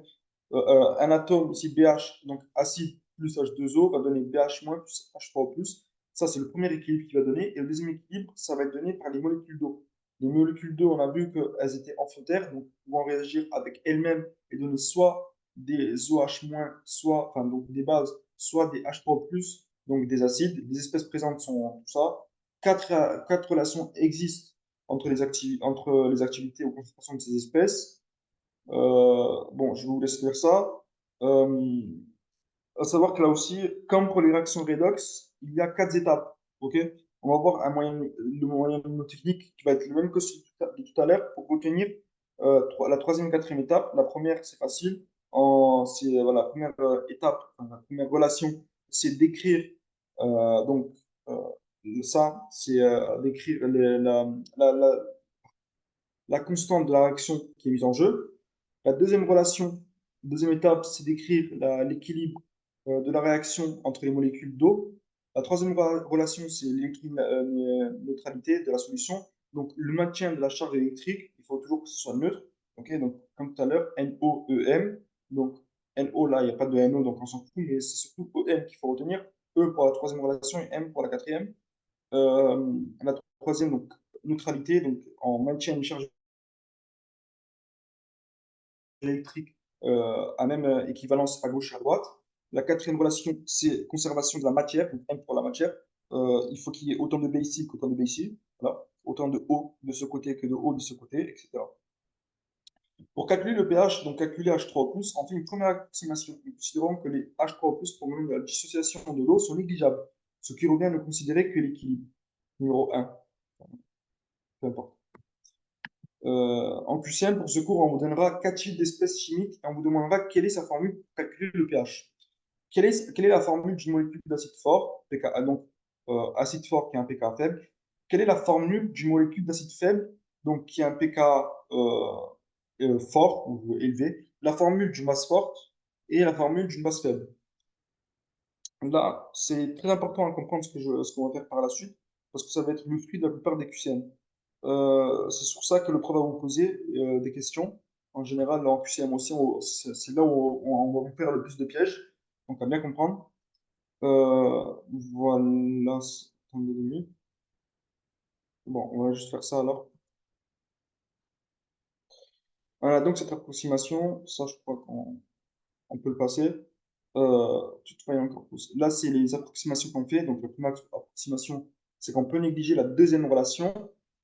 Un atome, ici BH, donc acide plus H2O, va donner BH- plus H3O+. Ça, c'est le premier équilibre qu'il va donner. Et le deuxième équilibre, ça va être donné par les molécules d'eau. Les molécules d'eau, on a vu qu'elles étaient amphotères, donc pouvant réagir avec elles-mêmes et donner soit des OH-, soit, enfin, donc des bases, soit des H3+, donc des acides. Les espèces présentes sont tout ça. Quatre relations existent entre entre les activités ou concentrations de ces espèces. Bon, je vous laisse faire ça. Euh, à savoir que là aussi, comme pour les réactions redox, il y a quatre étapes. Ok. On va voir le moyen mnémotechnique qui va être le même que celui de tout à l'heure pour retenir la troisième et quatrième étape. La première, c'est facile. C'est voilà, la première étape, enfin, la première relation, c'est d'écrire. Donc, ça, c'est d'écrire la constante de la réaction qui est mise en jeu. La deuxième relation, deuxième étape, c'est d'écrire l'équilibre de la réaction entre les molécules d'eau. La troisième relation, c'est l'électroneutralité de la solution. Donc, le maintien de la charge électrique, il faut toujours que ce soit neutre. Okay, donc, comme tout à l'heure, NOEM. Donc, NO, là, il n'y a pas de NO, donc on s'en fout, mais c'est surtout OM qu'il faut retenir. E pour la troisième relation et M pour la quatrième. La troisième, donc, neutralité, donc on maintient une charge électrique à même équivalence à gauche et à droite. La quatrième relation, c'est conservation de la matière, donc M pour la matière. Il faut qu'il y ait autant de B ici qu'autant de B ici. Voilà. Autant de O de ce côté que de O de ce côté, etc. Pour calculer le pH, donc calculer H3O+, on fait une première approximation. Nous considérons que les H3O+, pour le moment de la dissociation de l'eau, sont négligeables, ce qui revient à ne considérer que l'équilibre. Numéro 1. Peu importe. En QCM, pour ce cours, on vous donnera 4 types d'espèces chimiques et on vous demandera quelle est sa formule pour calculer le pH. Quelle est la formule d'une molécule d'acide fort, donc acide fort qui a un pK faible? Quelle est la formule d'une molécule d'acide faible, donc qui a un pK fort ou élevé? La formule d'une base forte et la formule d'une base faible. Là, c'est très important à comprendre ce qu'on va faire par la suite, parce que ça va être le fruit de la plupart des QCM. C'est sur ça que le prof va vous poser des questions. En général, en QCM aussi, c'est là où on va vous faire le plus de pièges. Donc, à bien comprendre. Voilà. Attendez une minute. Bon, on va juste faire ça alors. Voilà, donc cette approximation, ça, je crois qu'on peut le passer. Toutefois, il y a encore plus. Là, c'est les approximations qu'on fait. Donc, la première approximation, c'est qu'on peut négliger la deuxième relation.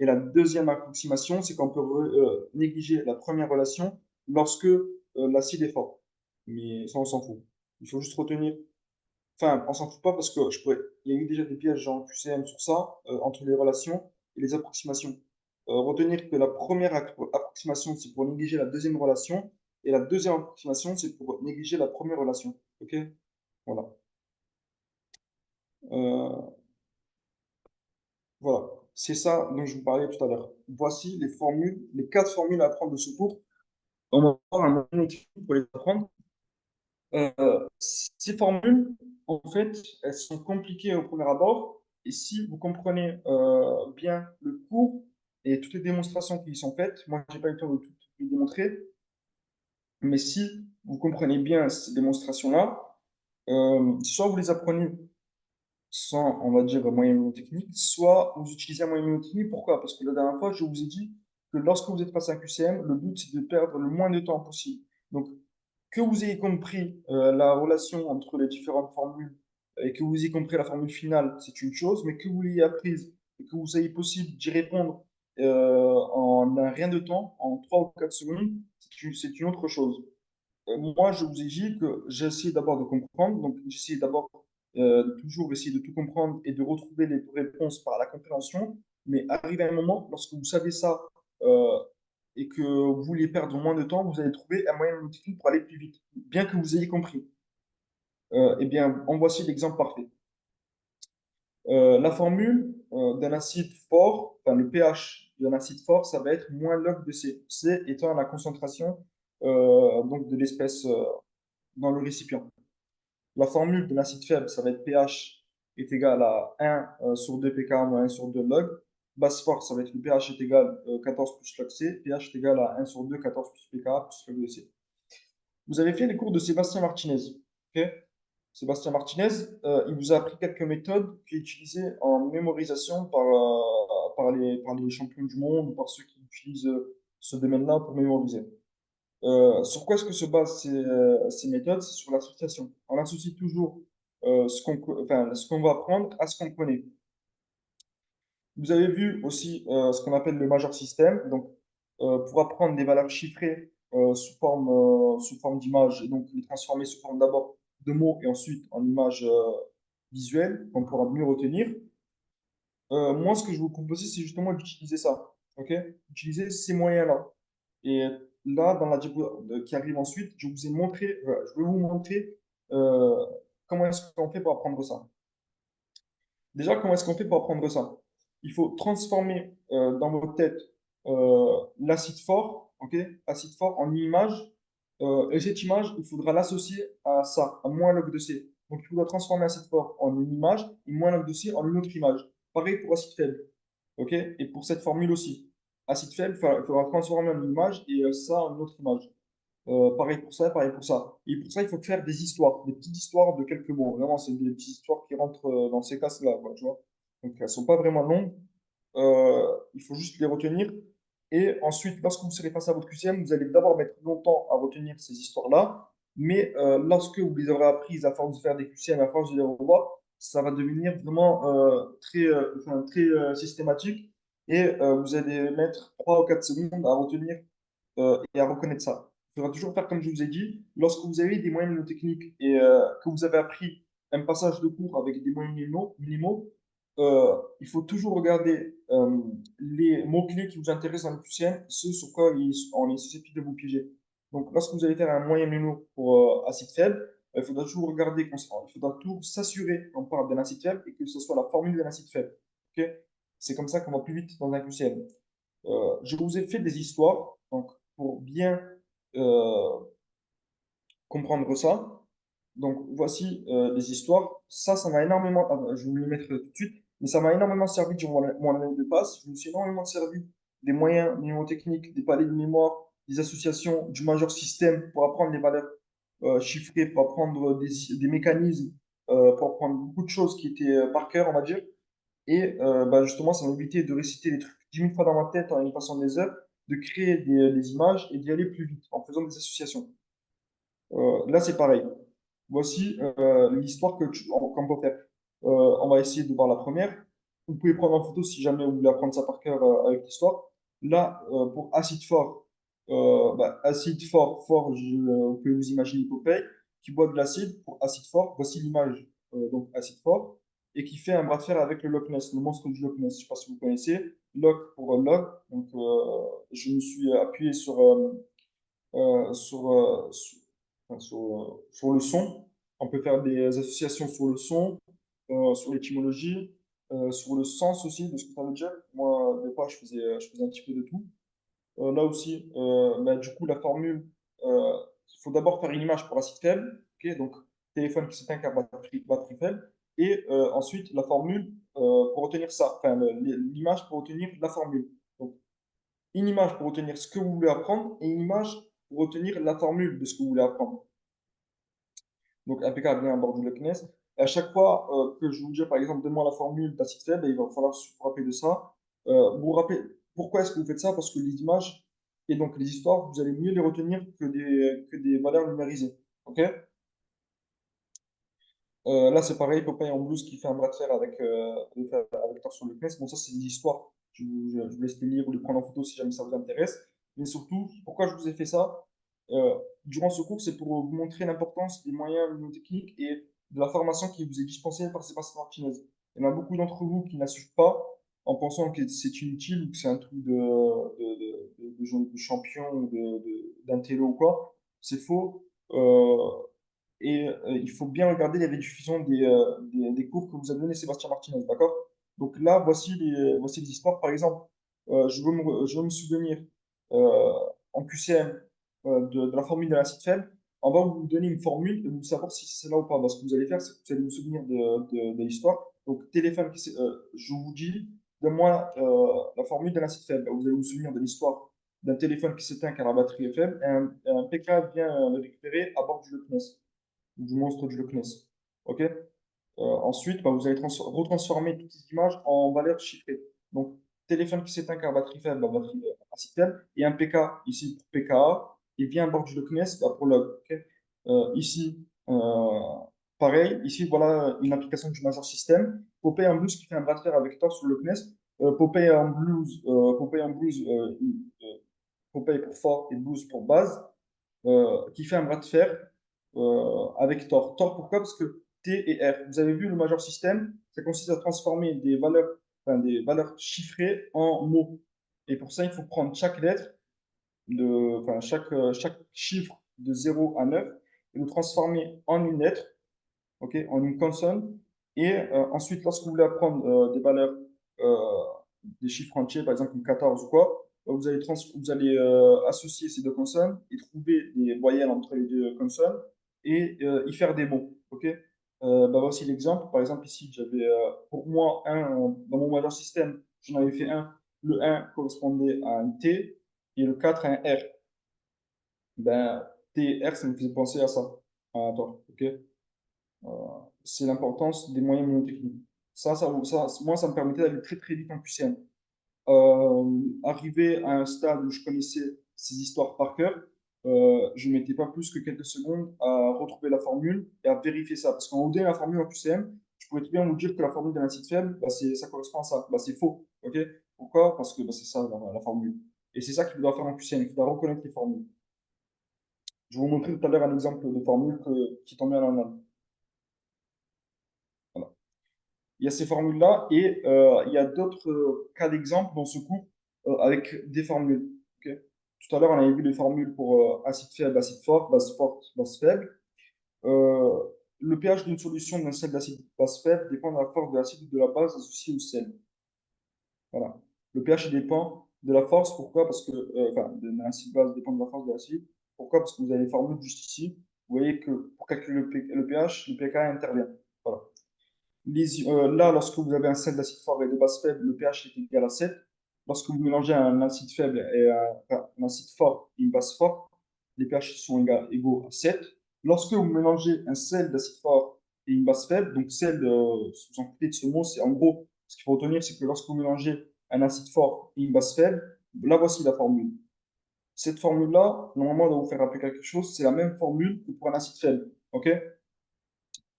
Et la deuxième approximation, c'est qu'on peut négliger la première relation lorsque l'acide est fort. Mais ça, on s'en fout. Il faut juste retenir. Enfin, on s'en fout pas parce que il y a eu déjà des pièges en QCM sur ça, entre les relations et les approximations. Retenir que la première approximation, c'est pour négliger la deuxième relation. Et la deuxième approximation, c'est pour négliger la première relation. OK? Voilà. Euh, voilà. C'est ça dont je vous parlais tout à l'heure. Voici les formules, les 4 formules à apprendre de ce cours. On va avoir un moyen écrit pour les apprendre. Ces formules, en fait, elles sont compliquées au premier abord. Et si vous comprenez bien le cours et toutes les démonstrations qui y sont faites, moi, j'ai pas eu le temps de toutes les démontrer, mais si vous comprenez bien ces démonstrations-là, soit vous les apprenez sans, on va dire, moyen mnémotechnique, soit vous utilisez un moyen mnémotechnique. Pourquoi? Parce que la dernière fois, je vous ai dit que lorsque vous êtes face à un QCM, le but, c'est de perdre le moins de temps possible. Donc, que vous ayez compris la relation entre les différentes formules et que vous ayez compris la formule finale, c'est une chose, mais que vous l'ayez apprise et que vous ayez possible d'y répondre en un rien de temps, en 3 ou 4 secondes, c'est une autre chose. Moi, je vous ai dit que j'ai essayé d'abord de comprendre, donc j'ai essayé d'abord de toujours essayer de tout comprendre et de retrouver les réponses par la compréhension, mais arrivé à un moment, lorsque vous savez ça euh, et que vous voulez perdre moins de temps, vous allez trouver un moyen multiple pour aller plus vite, bien que vous ayez compris. Eh bien, en voici l'exemple parfait. La formule d'un acide fort, enfin le pH d'un acide fort, ça va être moins log de C. C étant la concentration donc de l'espèce dans le récipient. La formule de l'acide faible, ça va être pH est égal à 1 sur 2 pK moins 1 sur 2 log. Basse force, ça va être le pH est égal à 14 plus log C. pH est égal à 1 sur 2, 14 plus pK plus log de C. Vous avez fait les cours de Sébastien Martinez. Okay. Sébastien Martinez, il vous a appris quelques méthodes qui est utilisées en mémorisation par les champions du monde ou par ceux qui utilisent ce domaine-là pour mémoriser. Sur quoi est-ce que se basent ces méthodes? C'est sur l'association. On associe toujours ce qu'on va apprendre à ce qu'on connaît. Vous avez vu aussi ce qu'on appelle le major system. Donc, pour apprendre des valeurs chiffrées sous forme d'image et donc les transformer sous forme d'abord de mots et ensuite en images visuelles qu'on pourra mieux retenir. Moi, ce que je vous propose, c'est justement d'utiliser ça. Ok? Utiliser ces moyens-là. Et là, dans la diapo qui arrive ensuite, je vais vous montrer euh, comment est-ce qu'on fait pour apprendre ça. Déjà, comment est-ce qu'on fait pour apprendre ça? Il faut transformer dans votre tête l'acide fort, ok, acide fort en une image. Et cette image, il faudra l'associer à ça, à moins log de C. Donc, il faudra transformer acide fort en une image et moins log de C en une autre image. Pareil pour acide faible. Ok? Et pour cette formule aussi. Acide faible, il faudra transformer en une image et ça en une autre image. Pareil pour ça, pareil pour ça. Et pour ça, il faut faire des histoires, des petites histoires de quelques mots. Vraiment, c'est des petites histoires qui rentrent dans ces cases-là, quoi, tu vois. Donc, elles sont pas vraiment longues. Il faut juste les retenir. Et ensuite, lorsque vous serez face à votre QCM, vous allez d'abord mettre longtemps à retenir ces histoires-là. Mais lorsque vous les aurez apprises à force de faire des QCM, à force de les revoir, ça va devenir vraiment très systématique. Et vous allez mettre 3 ou 4 secondes à retenir et à reconnaître ça. Il faudra toujours faire comme je vous ai dit. Lorsque vous avez des moyens mnémotechniques et que vous avez appris un passage de cours avec des moyens minimaux, il faut toujours regarder les mots-clés qui vous intéressent dans le QCM, ceux sur quoi on est susceptible de vous piéger. Donc, lorsque vous allez faire un moyen mnémo pour acide faible, il faudra toujours regarder, il faudra toujours s'assurer qu'on parle d'un acide faible et que ce soit la formule d'un acide faible. Ok. C'est comme ça qu'on va plus vite dans un QCM. Je vous ai fait des histoires, donc pour bien euh, comprendre ça. Donc voici les histoires. Ça m'a énormément, je vais vous les mettre tout de suite, mais ça m'a énormément servi durant mon année de passe. Je me suis énormément servi des moyens mnémotechniques, des palais de mémoire, des associations, du major système pour apprendre les valeurs chiffrées, pour apprendre des mécanismes, pour apprendre beaucoup de choses qui étaient par cœur, on va dire. Et bah, justement, ça m'a évité de réciter les trucs 10 000 fois dans ma tête en y passant des heures, de créer des images et d'y aller plus vite en faisant des associations. Là, c'est pareil. Voici l'histoire qu'on peut faire. On va essayer de voir la première. Vous pouvez prendre en photo si jamais vous voulez apprendre ça par cœur avec l'histoire. Là, pour acide fort, acide fort, vous pouvez vous imaginer Popeye qui boit de l'acide pour acide fort. Voici l'image, donc acide fort, et qui fait un bras de fer avec le Loch Ness, le monstre du Loch Ness. Je ne sais pas si vous connaissez. Loch pour log. Donc, je me suis appuyé euh, sur, euh, sur, sur le son. On peut faire des associations sur le son, sur l'étymologie, sur le sens aussi de ce que ça veut dire. Moi, des fois, je faisais un petit peu de tout. Là aussi, du coup, la formule, il faut d'abord faire une image pour acide faible, ok, donc téléphone qui s'éteint car batterie faible, et ensuite la formule pour retenir ça, enfin l'image pour retenir la formule. Donc, une image pour retenir ce que vous voulez apprendre et une image pour retenir la formule de ce que vous voulez apprendre. Donc, impeccable, bien à bord du Loch Ness. Et à chaque fois que je vous dis, par exemple, donne-moi la formule d'acide faible, il va falloir se rappeler de ça. Vous rappelez, pourquoi est-ce que vous faites ça? Parce que les images et donc les histoires, vous allez mieux les retenir que des valeurs numérisées. OK? Là, c'est pareil, Popeye en blouse qui fait un bras de fer avec Thor sur le Ness. Bon, ça, c'est des histoires. Je vous laisse les lire ou les prendre en photo si jamais ça vous intéresse. Mais surtout, pourquoi je vous ai fait ça? Durant ce cours, c'est pour vous montrer l'importance des moyens mnémotechniques et de la formation qui vous est dispensée par Sébastien Martinez. Il y en a beaucoup d'entre vous qui ne la suivent pas en pensant que c'est inutile ou que c'est un truc de champion ou d'intello ou quoi. C'est faux. Et il faut bien regarder les rediffusions des cours que vous a donné Sébastien Martinez, d'accord? Donc là, voici les histoires. Par exemple, je veux me souvenir en QCM de la formule de l'acide faible. on va vous donner une formule et vous savoir si c'est là ou pas. Donc, ce que vous allez faire, c'est que vous allez vous souvenir de l'histoire. Donc, téléphone, je vous dis, donne-moi la formule d'un acide faible. Vous allez vous souvenir de l'histoire d'un téléphone qui s'éteint car la batterie est faible et un PK vient le récupérer à bord du Loch Ness, du monstre du Loch Ness. OK? Ensuite, bah, vous allez retransformer toutes ces images en valeurs chiffrées. Donc, téléphone qui s'éteint car batterie faible, bah, batterie acide faible, et un PK, ici pour PKA, et vient à bord du Loch Ness bah, pour log. OK. Ici, pareil, ici, voilà une application du Major System. Popeye en blues qui fait un bras de fer avec Thor sur le Loch Ness. Popeye en blues, Popeye pour fort et blues pour base, qui fait un bras de fer avec Tor. Tor, pourquoi? Parce que T et R. Vous avez vu le Major System, ça consiste à transformer des valeurs chiffrées en mots. Et pour ça, il faut prendre chaque lettre, chaque chiffre de 0 à 9 et le transformer en une lettre, ok, en une consonne. Et ensuite, lorsque vous voulez apprendre des valeurs, euh, des chiffres entiers, par exemple une 14 ou quoi, vous allez associer ces deux consonnes et trouver des voyelles entre les deux consonnes et y faire des mots. Ok. Bah, voici l'exemple. Par exemple, ici, j'avais pour moi dans mon major système, j'en avais fait un. Le 1 correspondait à un T et le 4 à un R. Ben, T et R, ça me faisait penser à ça. À toi. Ok. C'est l'importance des moyens mnémotechniques. Moi, ça me permettait d'aller très très vite en QCM. Arrivé à un stade où je connaissais ces histoires par cœur, je ne mettais pas plus que quelques secondes à retrouver la formule et à vérifier ça. Parce qu'en OD, la formule en QCM, je pourrais très bien vous dire que la formule d'un acide faible, bah, ça correspond à ça. Bah, c'est faux. Ok. Pourquoi? Parce que bah, c'est ça la formule. Et c'est ça qu'il doit faire en QCM. Il doit reconnaître les formules. Je vais vous montrer tout à l'heure un exemple de formule qui tombe bien dans la langue. Voilà. Il y a ces formules-là et il y a d'autres cas d'exemple dans ce cours avec des formules. Ok. Tout à l'heure, on avait vu les formules pour acide faible, acide fort, base forte, base faible. Euh, le pH d'une solution d'un sel d'acide base faible dépend de la force de l'acide ou de la base associée au sel. Voilà. Le pH il dépend de la force. Pourquoi? Parce que, d'un acide base dépend de la force de l'acide. Pourquoi? Parce que vous avez les formules juste ici. Vous voyez que pour calculer le pH, le pK intervient. Voilà. Là, lorsque vous avez un sel d'acide fort et de base faible, le pH est égal à 7. Lorsque vous mélangez un acide faible et un acide fort et une base forte, les pH sont égaux à 7. Lorsque vous mélangez un sel d'acide fort et une base faible, donc sel, si vous en foutez de ce mot, c'est en gros, ce qu'il faut retenir, c'est que lorsque vous mélangez un acide fort et une base faible, là voici la formule. Cette formule-là, normalement, elle doit vous faire rappeler quelque chose, c'est la même formule que pour un acide faible. OK?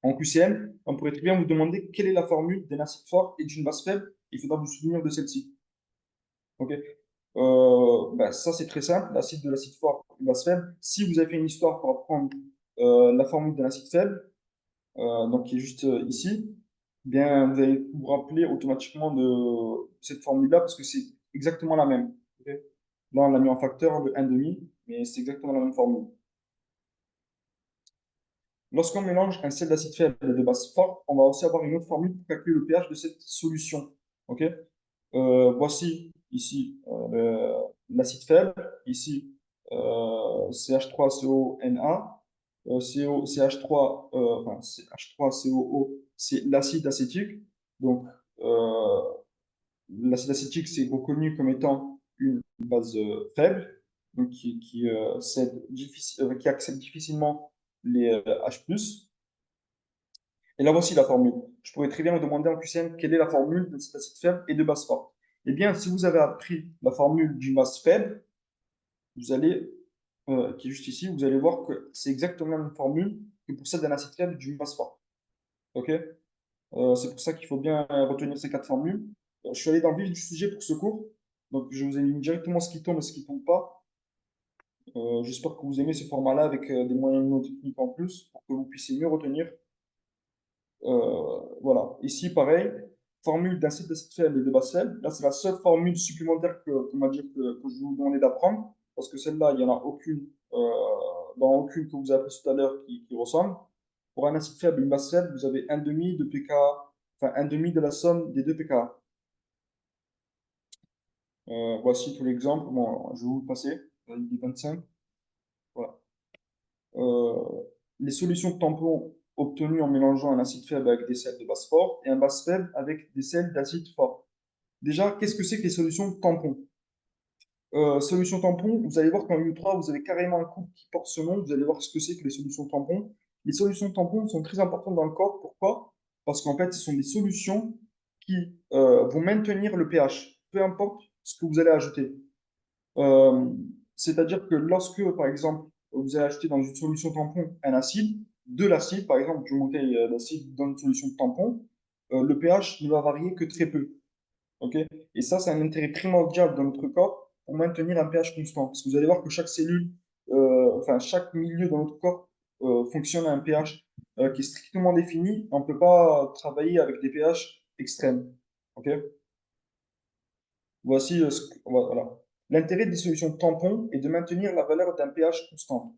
En QCM, on pourrait très bien vous demander quelle est la formule d'un acide fort et d'une base faible. Il faudra vous souvenir de celle-ci. Ok. Ben, ça, c'est très simple. L'acide fort et une base faible. Si vous avez fait une histoire pour apprendre la formule d'un acide faible, donc qui est juste ici, bien, vous allez vous rappeler automatiquement de cette formule-là parce que c'est exactement la même. Ok. Là, on l'a mis en facteur, le 1,5, mais c'est exactement la même formule. Lorsqu'on mélange un sel d'acide faible et de base forte, on va aussi avoir une autre formule pour calculer le pH de cette solution. Ok. Voici ici l'acide faible, ici CH3CONA, CH3, CH3COO, c'est l'acide acétique. Donc, euh, l'acide acétique, c'est reconnu comme étant une base faible, donc qui accepte difficilement les H+. Et là voici la formule. Je pourrais très bien me demander en QCM quelle est la formule de cet acide faible et de base forte. Eh bien, si vous avez appris la formule d'une base faible, vous allez, qui est juste ici, vous allez voir que c'est exactement la même formule que pour celle d'un acide faible et d'une base forte. Ok. C'est pour ça qu'il faut bien retenir ces quatre formules. Je suis allé dans le vif du sujet pour ce cours. Donc, je vous ai mis directement ce qui tombe et ce qui ne tombe pas. J'espère que vous aimez ce format-là avec des moyens mnémotechniques en plus pour que vous puissiez mieux retenir. Voilà. Ici, pareil, formule d'un site d'acide faible et de base faible. Là, c'est la seule formule supplémentaire qu'on m'a dit que je vous demandais d'apprendre, parce que celle-là, il n'y en a aucune, dans aucune que vous avez appris tout à l'heure qui ressemble. Pour un acide faible et une base faible, vous avez un demi de pK, enfin un demi de la somme des deux pK. Voici tout l'exemple. Bon, je vais vous le passer. Il est 25. Voilà. euh, les solutions de tampon obtenues en mélangeant un acide faible avec des sels de base forte et un base faible avec des sels d'acide fort. Déjà, qu'est-ce que c'est que les solutions de tampon? Solutions tampon, vous allez voir qu'en U3, vous avez carrément un cours qui porte ce nom. Vous allez voir ce que c'est que les solutions tampons. Les solutions tampons sont très importantes dans le corps. Pourquoi? Parce qu'en fait, ce sont des solutions qui vont maintenir le pH, peu importe ce que vous allez ajouter. Euh, C'est-à-dire que lorsque, par exemple, vous allez ajouter dans une solution tampon un acide, de l'acide, par exemple, du bouteille d'acide dans une solution de tampon, le pH ne va varier que très peu. Ok. Et ça, c'est un intérêt primordial dans notre corps pour maintenir un pH constant. Parce que vous allez voir que chaque cellule, enfin chaque milieu dans notre corps fonctionne à un pH qui est strictement défini. On ne peut pas travailler avec des pH extrêmes. Ok. Voici voilà. L'intérêt des solutions tampons est de maintenir la valeur d'un pH constant.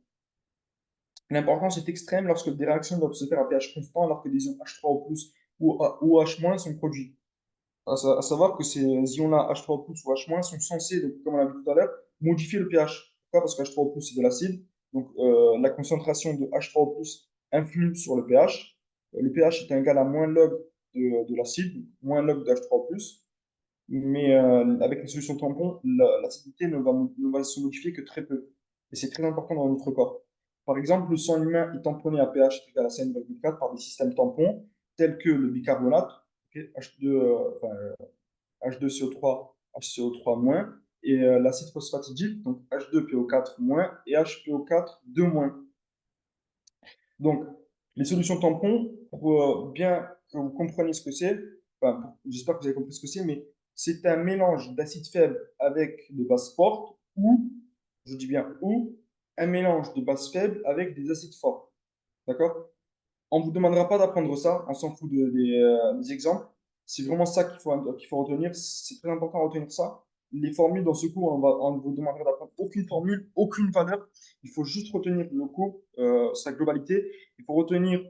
L'importance est extrême lorsque des réactions doivent se faire à pH constant alors que des ions H3O+ ou H- sont produits. À savoir que ces ions-là, H3O+ ou H- sont censés, donc, comme on l'a vu tout à l'heure, modifier le pH. Pourquoi? Parce que H3O+, c'est de l'acide. Donc, la concentration de H3O+ influe sur le pH. Le pH est égal à moins log de l'acide, moins log de H3O+. Mais avec les solutions tampons, l'acidité ne va se modifier que très peu. Et c'est très important dans notre corps. Par exemple, le sang humain est tamponné à pH égal à 5,4 par des systèmes tampons tels que le bicarbonate, ok, H2, enfin, H2CO3, HCO3-, et l'acide phosphatidique, donc H2PO4- et HPO4 2-. Donc, les solutions tampons, pour bien que vous compreniez ce que c'est, enfin, j'espère que vous avez compris ce que c'est, mais c'est un mélange d'acide faible avec de base forte ou, je dis bien ou, un mélange de base faible avec des acides forts. D'accord? On ne vous demandera pas d'apprendre ça, on s'en fout des exemples. C'est vraiment ça qu'il faut retenir. C'est très important de retenir ça. Les formules dans ce cours, on ne vous demandera d'apprendre aucune formule, aucune valeur. Il faut juste retenir le cours, sa globalité. Il faut retenir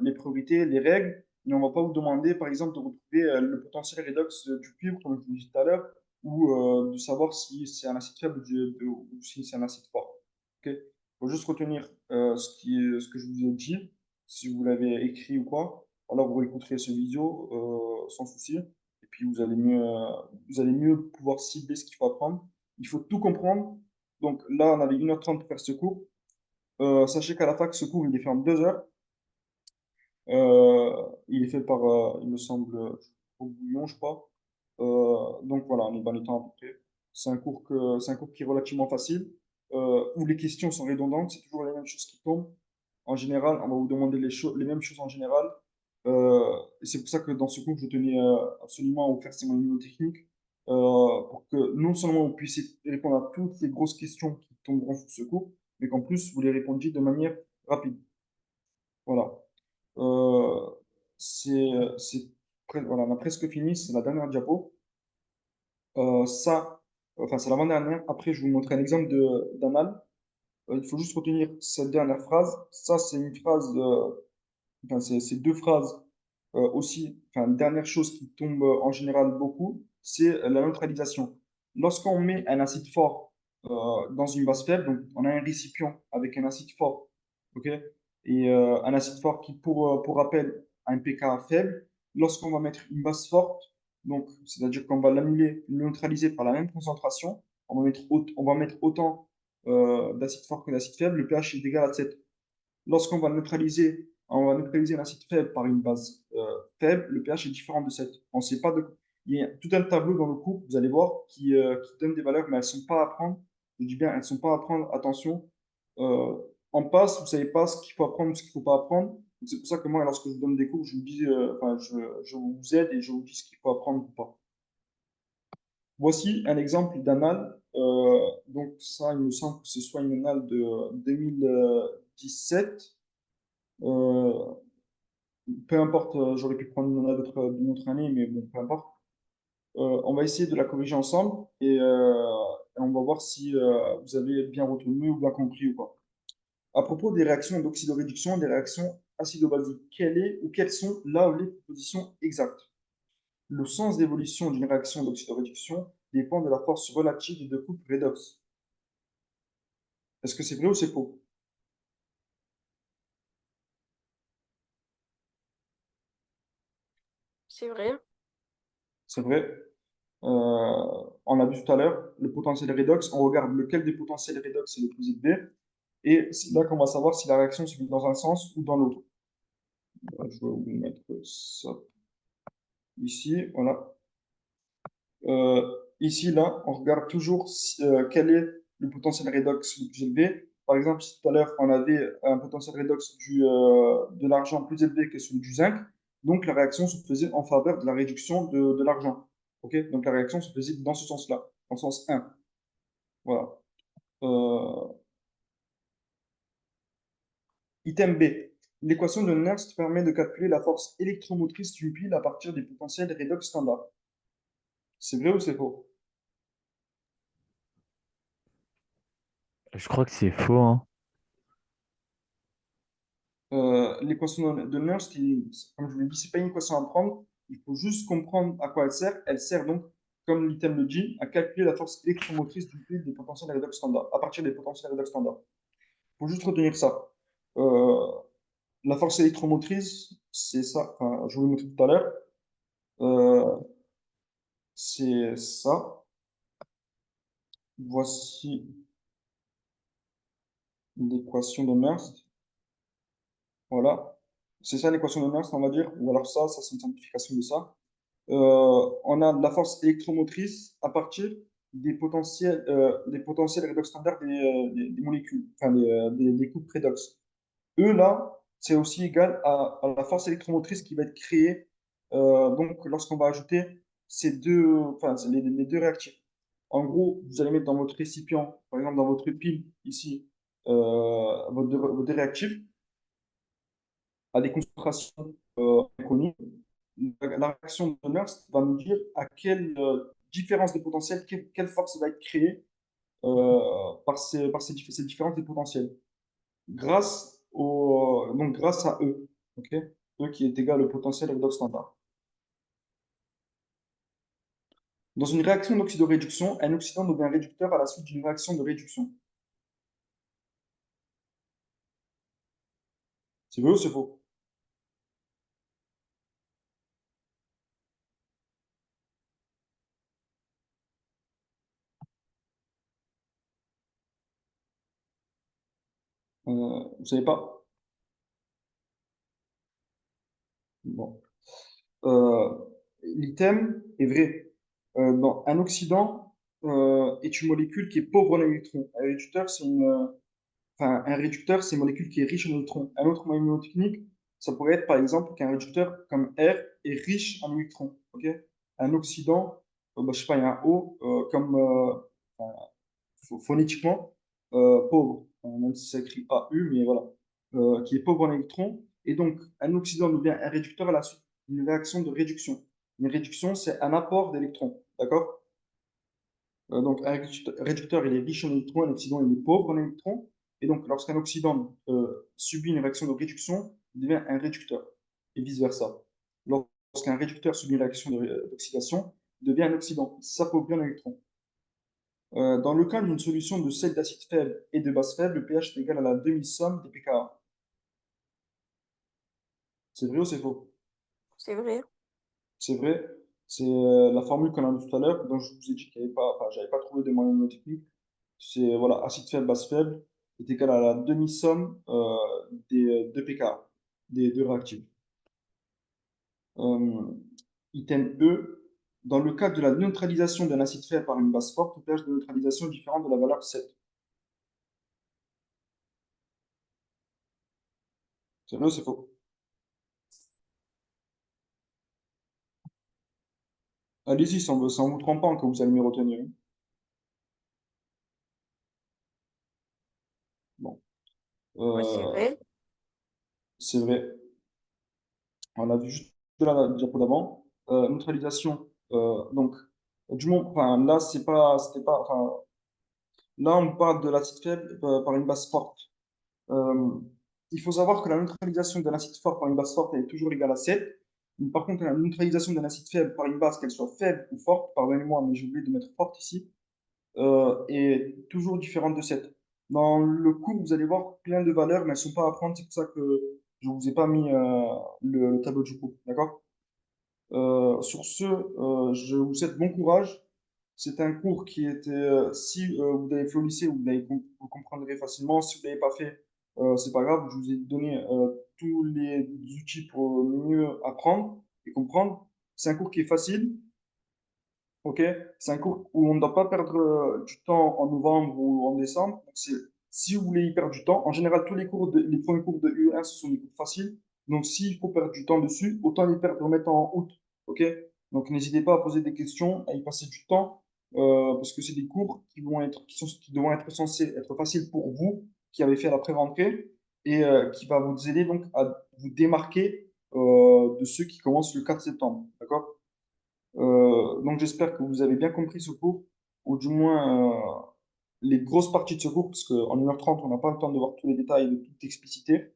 les priorités, les règles. Mais on ne va pas vous demander, par exemple, de retrouver le potentiel redox du cuivre, comme je vous l'ai dit tout à l'heure, ou de savoir si c'est un acide faible ou si c'est un acide fort. Ok. Il faut juste retenir ce que je vous ai dit si vous l'avez écrit ou quoi. Alors vous écouterez ce vidéo sans souci. Et puis vous allez mieux pouvoir cibler ce qu'il faut apprendre. Il faut tout comprendre. Donc là, on avait 1h30 pour faire ce cours. Sachez qu'à la fac, ce cours, il est fait en 2 heures. Il est fait par, il me semble, au Bouillon, je crois. Donc voilà, on est dans les temps à peu près. C'est un cours qui est relativement facile, où les questions sont redondantes, c'est toujours les mêmes choses qui tombent. En général, on va vous demander les mêmes choses en général. Et c'est pour ça que dans ce cours, je tenais absolument à vous faire ces mnémotechniques pour que non seulement vous puissiez répondre à toutes les grosses questions qui tomberont sur ce cours, mais qu'en plus, vous les répondiez de manière rapide. Voilà. Euh, voilà, on a presque fini, c'est la dernière diapo. Enfin, c'est l'avant-dernière. Après, je vais vous montrer un exemple d'anal. Il faut juste retenir cette dernière phrase. Ça, c'est une phrase, enfin, c'est deux phrases aussi. Enfin, une dernière chose qui tombe en général beaucoup, c'est la neutralisation. Lorsqu'on met un acide fort dans une base faible, donc on a un récipient avec un acide fort, ok, et un acide fort qui, pour rappel, a un pK faible. Lorsqu'on va mettre une base forte, donc c'est-à-dire qu'on va l'annuler, le neutraliser par la même concentration, on va mettre autant d'acide fort que d'acide faible, le pH est égal à 7. Lorsqu'on va on va neutraliser un acide faible par une base faible, le pH est différent de 7. On sait pas de... Il y a tout un tableau dans le cours, vous allez voir, qui donne des valeurs, mais elles ne sont pas à prendre. Je dis bien, elles ne sont pas à prendre. Attention, en passe, vous ne savez pas ce qu'il faut apprendre ou ce qu'il ne faut pas apprendre. C'est pour ça que moi, lorsque je donne des cours, je vous dis, enfin, je vous aide et je vous dis ce qu'il faut apprendre ou pas. Voici un exemple d'anal. Donc ça, il me semble que ce soit une anal de 2017. Euh, Peu importe, j'aurais pu prendre une anal d'une autre année, mais bon, peu importe. On va essayer de la corriger ensemble et on va voir si vous avez bien retenu ou bien compris ou pas. À propos des réactions d'oxydoréduction et des réactions acido-basiques, quelles sont là les propositions exactes? Le sens d'évolution d'une réaction d'oxydoréduction dépend de la force relative de couple redox. Est-ce que c'est vrai ou c'est faux? C'est vrai. C'est vrai. On l'a vu tout à l'heure, le potentiel redox, on regarde lequel des potentiels redox est le plus élevé, et c'est là qu'on va savoir si la réaction se fait dans un sens ou dans l'autre. Je vais vous mettre ça ici, voilà. Ici, là, on regarde toujours quel est le potentiel redox le plus élevé. Par exemple, si tout à l'heure, on avait un potentiel redox de l'argent plus élevé que celui du zinc, donc la réaction se faisait en faveur de la réduction de l'argent. Ok. Donc la réaction se faisait dans ce sens-là, dans le sens 1. Voilà. Euh, Item B. L'équation de Nernst permet de calculer la force électromotrice d'une pile à partir des potentiels redox standards. C'est vrai ou c'est faux? Je crois que c'est faux, hein. L'équation de Nernst, comme je vous l'ai dit, c'est pas une équation à prendre. Il faut juste comprendre à quoi elle sert. Elle sert donc, comme l'item le dit, à calculer la force électromotrice d'une pile des potentiels redox standards, à partir des potentiels redox standards. Il faut juste retenir ça. Euh, la force électromotrice, c'est ça. Enfin, je vous l'ai montré tout à l'heure. Euh, c'est ça. Voici l'équation de Nernst. Voilà. C'est ça l'équation de Nernst, on va dire. Ou alors ça c'est une simplification de ça. On a de la force électromotrice à partir des potentiels redox standards des molécules, enfin des couples redox. Eux, là, c'est aussi égal à la force électromotrice qui va être créée donc, lorsqu'on va ajouter ces deux, enfin, les deux réactifs. En gros, vous allez mettre dans votre récipient, par exemple dans votre pile ici, vos deux réactifs à des concentrations inconnues. La réaction de Nernst va nous dire à quelle différence des potentiels, quelle force va être créée ces différences des potentiels donc grâce à E, ok. E qui est égal au potentiel redox standard. Dans une réaction d'oxydoréduction, un oxydant devient réducteur à la suite d'une réaction de réduction. C'est vrai ou c'est faux? Vous savez pas? Bon. Euh, L'item est vrai. Un oxydant est une molécule qui est pauvre en électrons. Un réducteur, c'est une molécule qui est riche en électrons. Un autre moyen mnémotechnique, ça pourrait être par exemple qu'un réducteur comme R est riche en électrons. Ok. Un oxydant, je sais pas, il y a un O enfin, phonétiquement pauvre, même si ça écrit AU, mais voilà, qui est pauvre en électrons. Et donc, un oxydant devient un réducteur à la suite d'une réaction de réduction. Une réduction, c'est un apport d'électrons. D'accord? Donc, un réducteur, il est riche en électrons, un oxydant, il est pauvre en électrons. Et donc, lorsqu'un oxydant subit une réaction de réduction, il devient un réducteur, et vice-versa. Lorsqu'un réducteur subit une réaction d'oxydation, il devient un oxydant. Ça pauvre bien en électrons. Dans le cas d'une solution de sel d'acide faible et de base faible, le pH est égal à la demi-somme des pKa. C'est vrai ou c'est faux? C'est vrai. C'est vrai. C'est la formule qu'on a vue tout à l'heure, dont je vous ai dit qu'il n'y avait pas, enfin, j'avais pas trouvé de moyen mnémotechnique. C'est voilà, acide faible, base faible est égal à la demi-somme des deux pKa, des deux réactifs. Euh, Item E. Dans le cas de la neutralisation d'un acide faible par une base forte, le pH de neutralisation est différent de la valeur 7. C'est vrai ou c'est faux? Allez-y, sans vous trompant que vous allez me retenir. Bon. Ouais, c'est Euh, vrai. c'est vrai. On l'a vu juste de la diapo d'avant. Neutralisation. Donc, enfin, là, c'était pas, enfin, là, on parle de l'acide faible par une base forte. Euh, il faut savoir que la neutralisation d'un acide fort par une base forte elle est toujours égale à 7. Par contre, la neutralisation d'un acide faible par une base, qu'elle soit faible ou forte, pardonnez-moi, mais j'ai oublié de mettre forte ici, est toujours différente de 7. Dans le cours, vous allez voir plein de valeurs, mais elles ne sont pas à prendre. C'est pour ça que je ne vous ai pas mis le tableau du cours. D'accord? Sur ce, je vous souhaite bon courage. C'est un cours qui était, si vous l'avez fait au lycée, vous comprendrez facilement. Si vous ne l'avez pas fait, c'est pas grave. Je vous ai donné tous les outils pour mieux apprendre et comprendre. C'est un cours qui est facile. Ok, c'est un cours où on ne doit pas perdre du temps en novembre ou en décembre. Donc, si vous voulez y perdre du temps, en général, les premiers cours de UE1, ce sont des cours faciles. Donc, s'il faut perdre du temps dessus, autant les perdre maintenant en août. Ok, donc n'hésitez pas à poser des questions, à y passer du temps, parce que c'est des cours qui devront être censés être faciles pour vous, qui avez fait la pré-rentrée, et qui va vous aider donc à vous démarquer de ceux qui commencent le 4 septembre. D'accord? Donc j'espère que vous avez bien compris ce cours, ou du moins les grosses parties de ce cours, parce qu'en 1h30, on n'a pas le temps de voir tous les détails et de tout expliciter.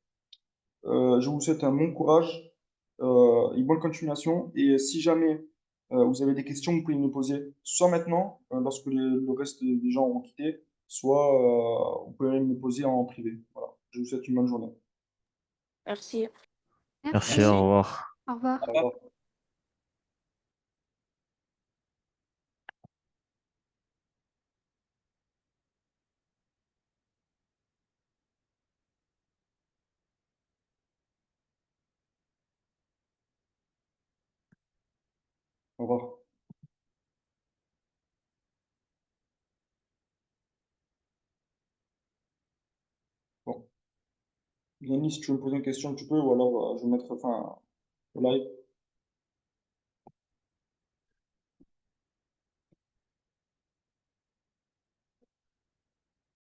Je vous souhaite un bon courage, une bonne continuation, et si jamais vous avez des questions, vous pouvez me les poser soit maintenant, lorsque le reste des gens ont quitté, soit vous pouvez me les poser en privé. Voilà. Je vous souhaite une bonne journée. Merci. Merci, au Merci. revoir. Au revoir. Au revoir. Au revoir. Bon. Yannis, si tu veux me poser une question, tu peux, ou alors je vais mettre fin au live.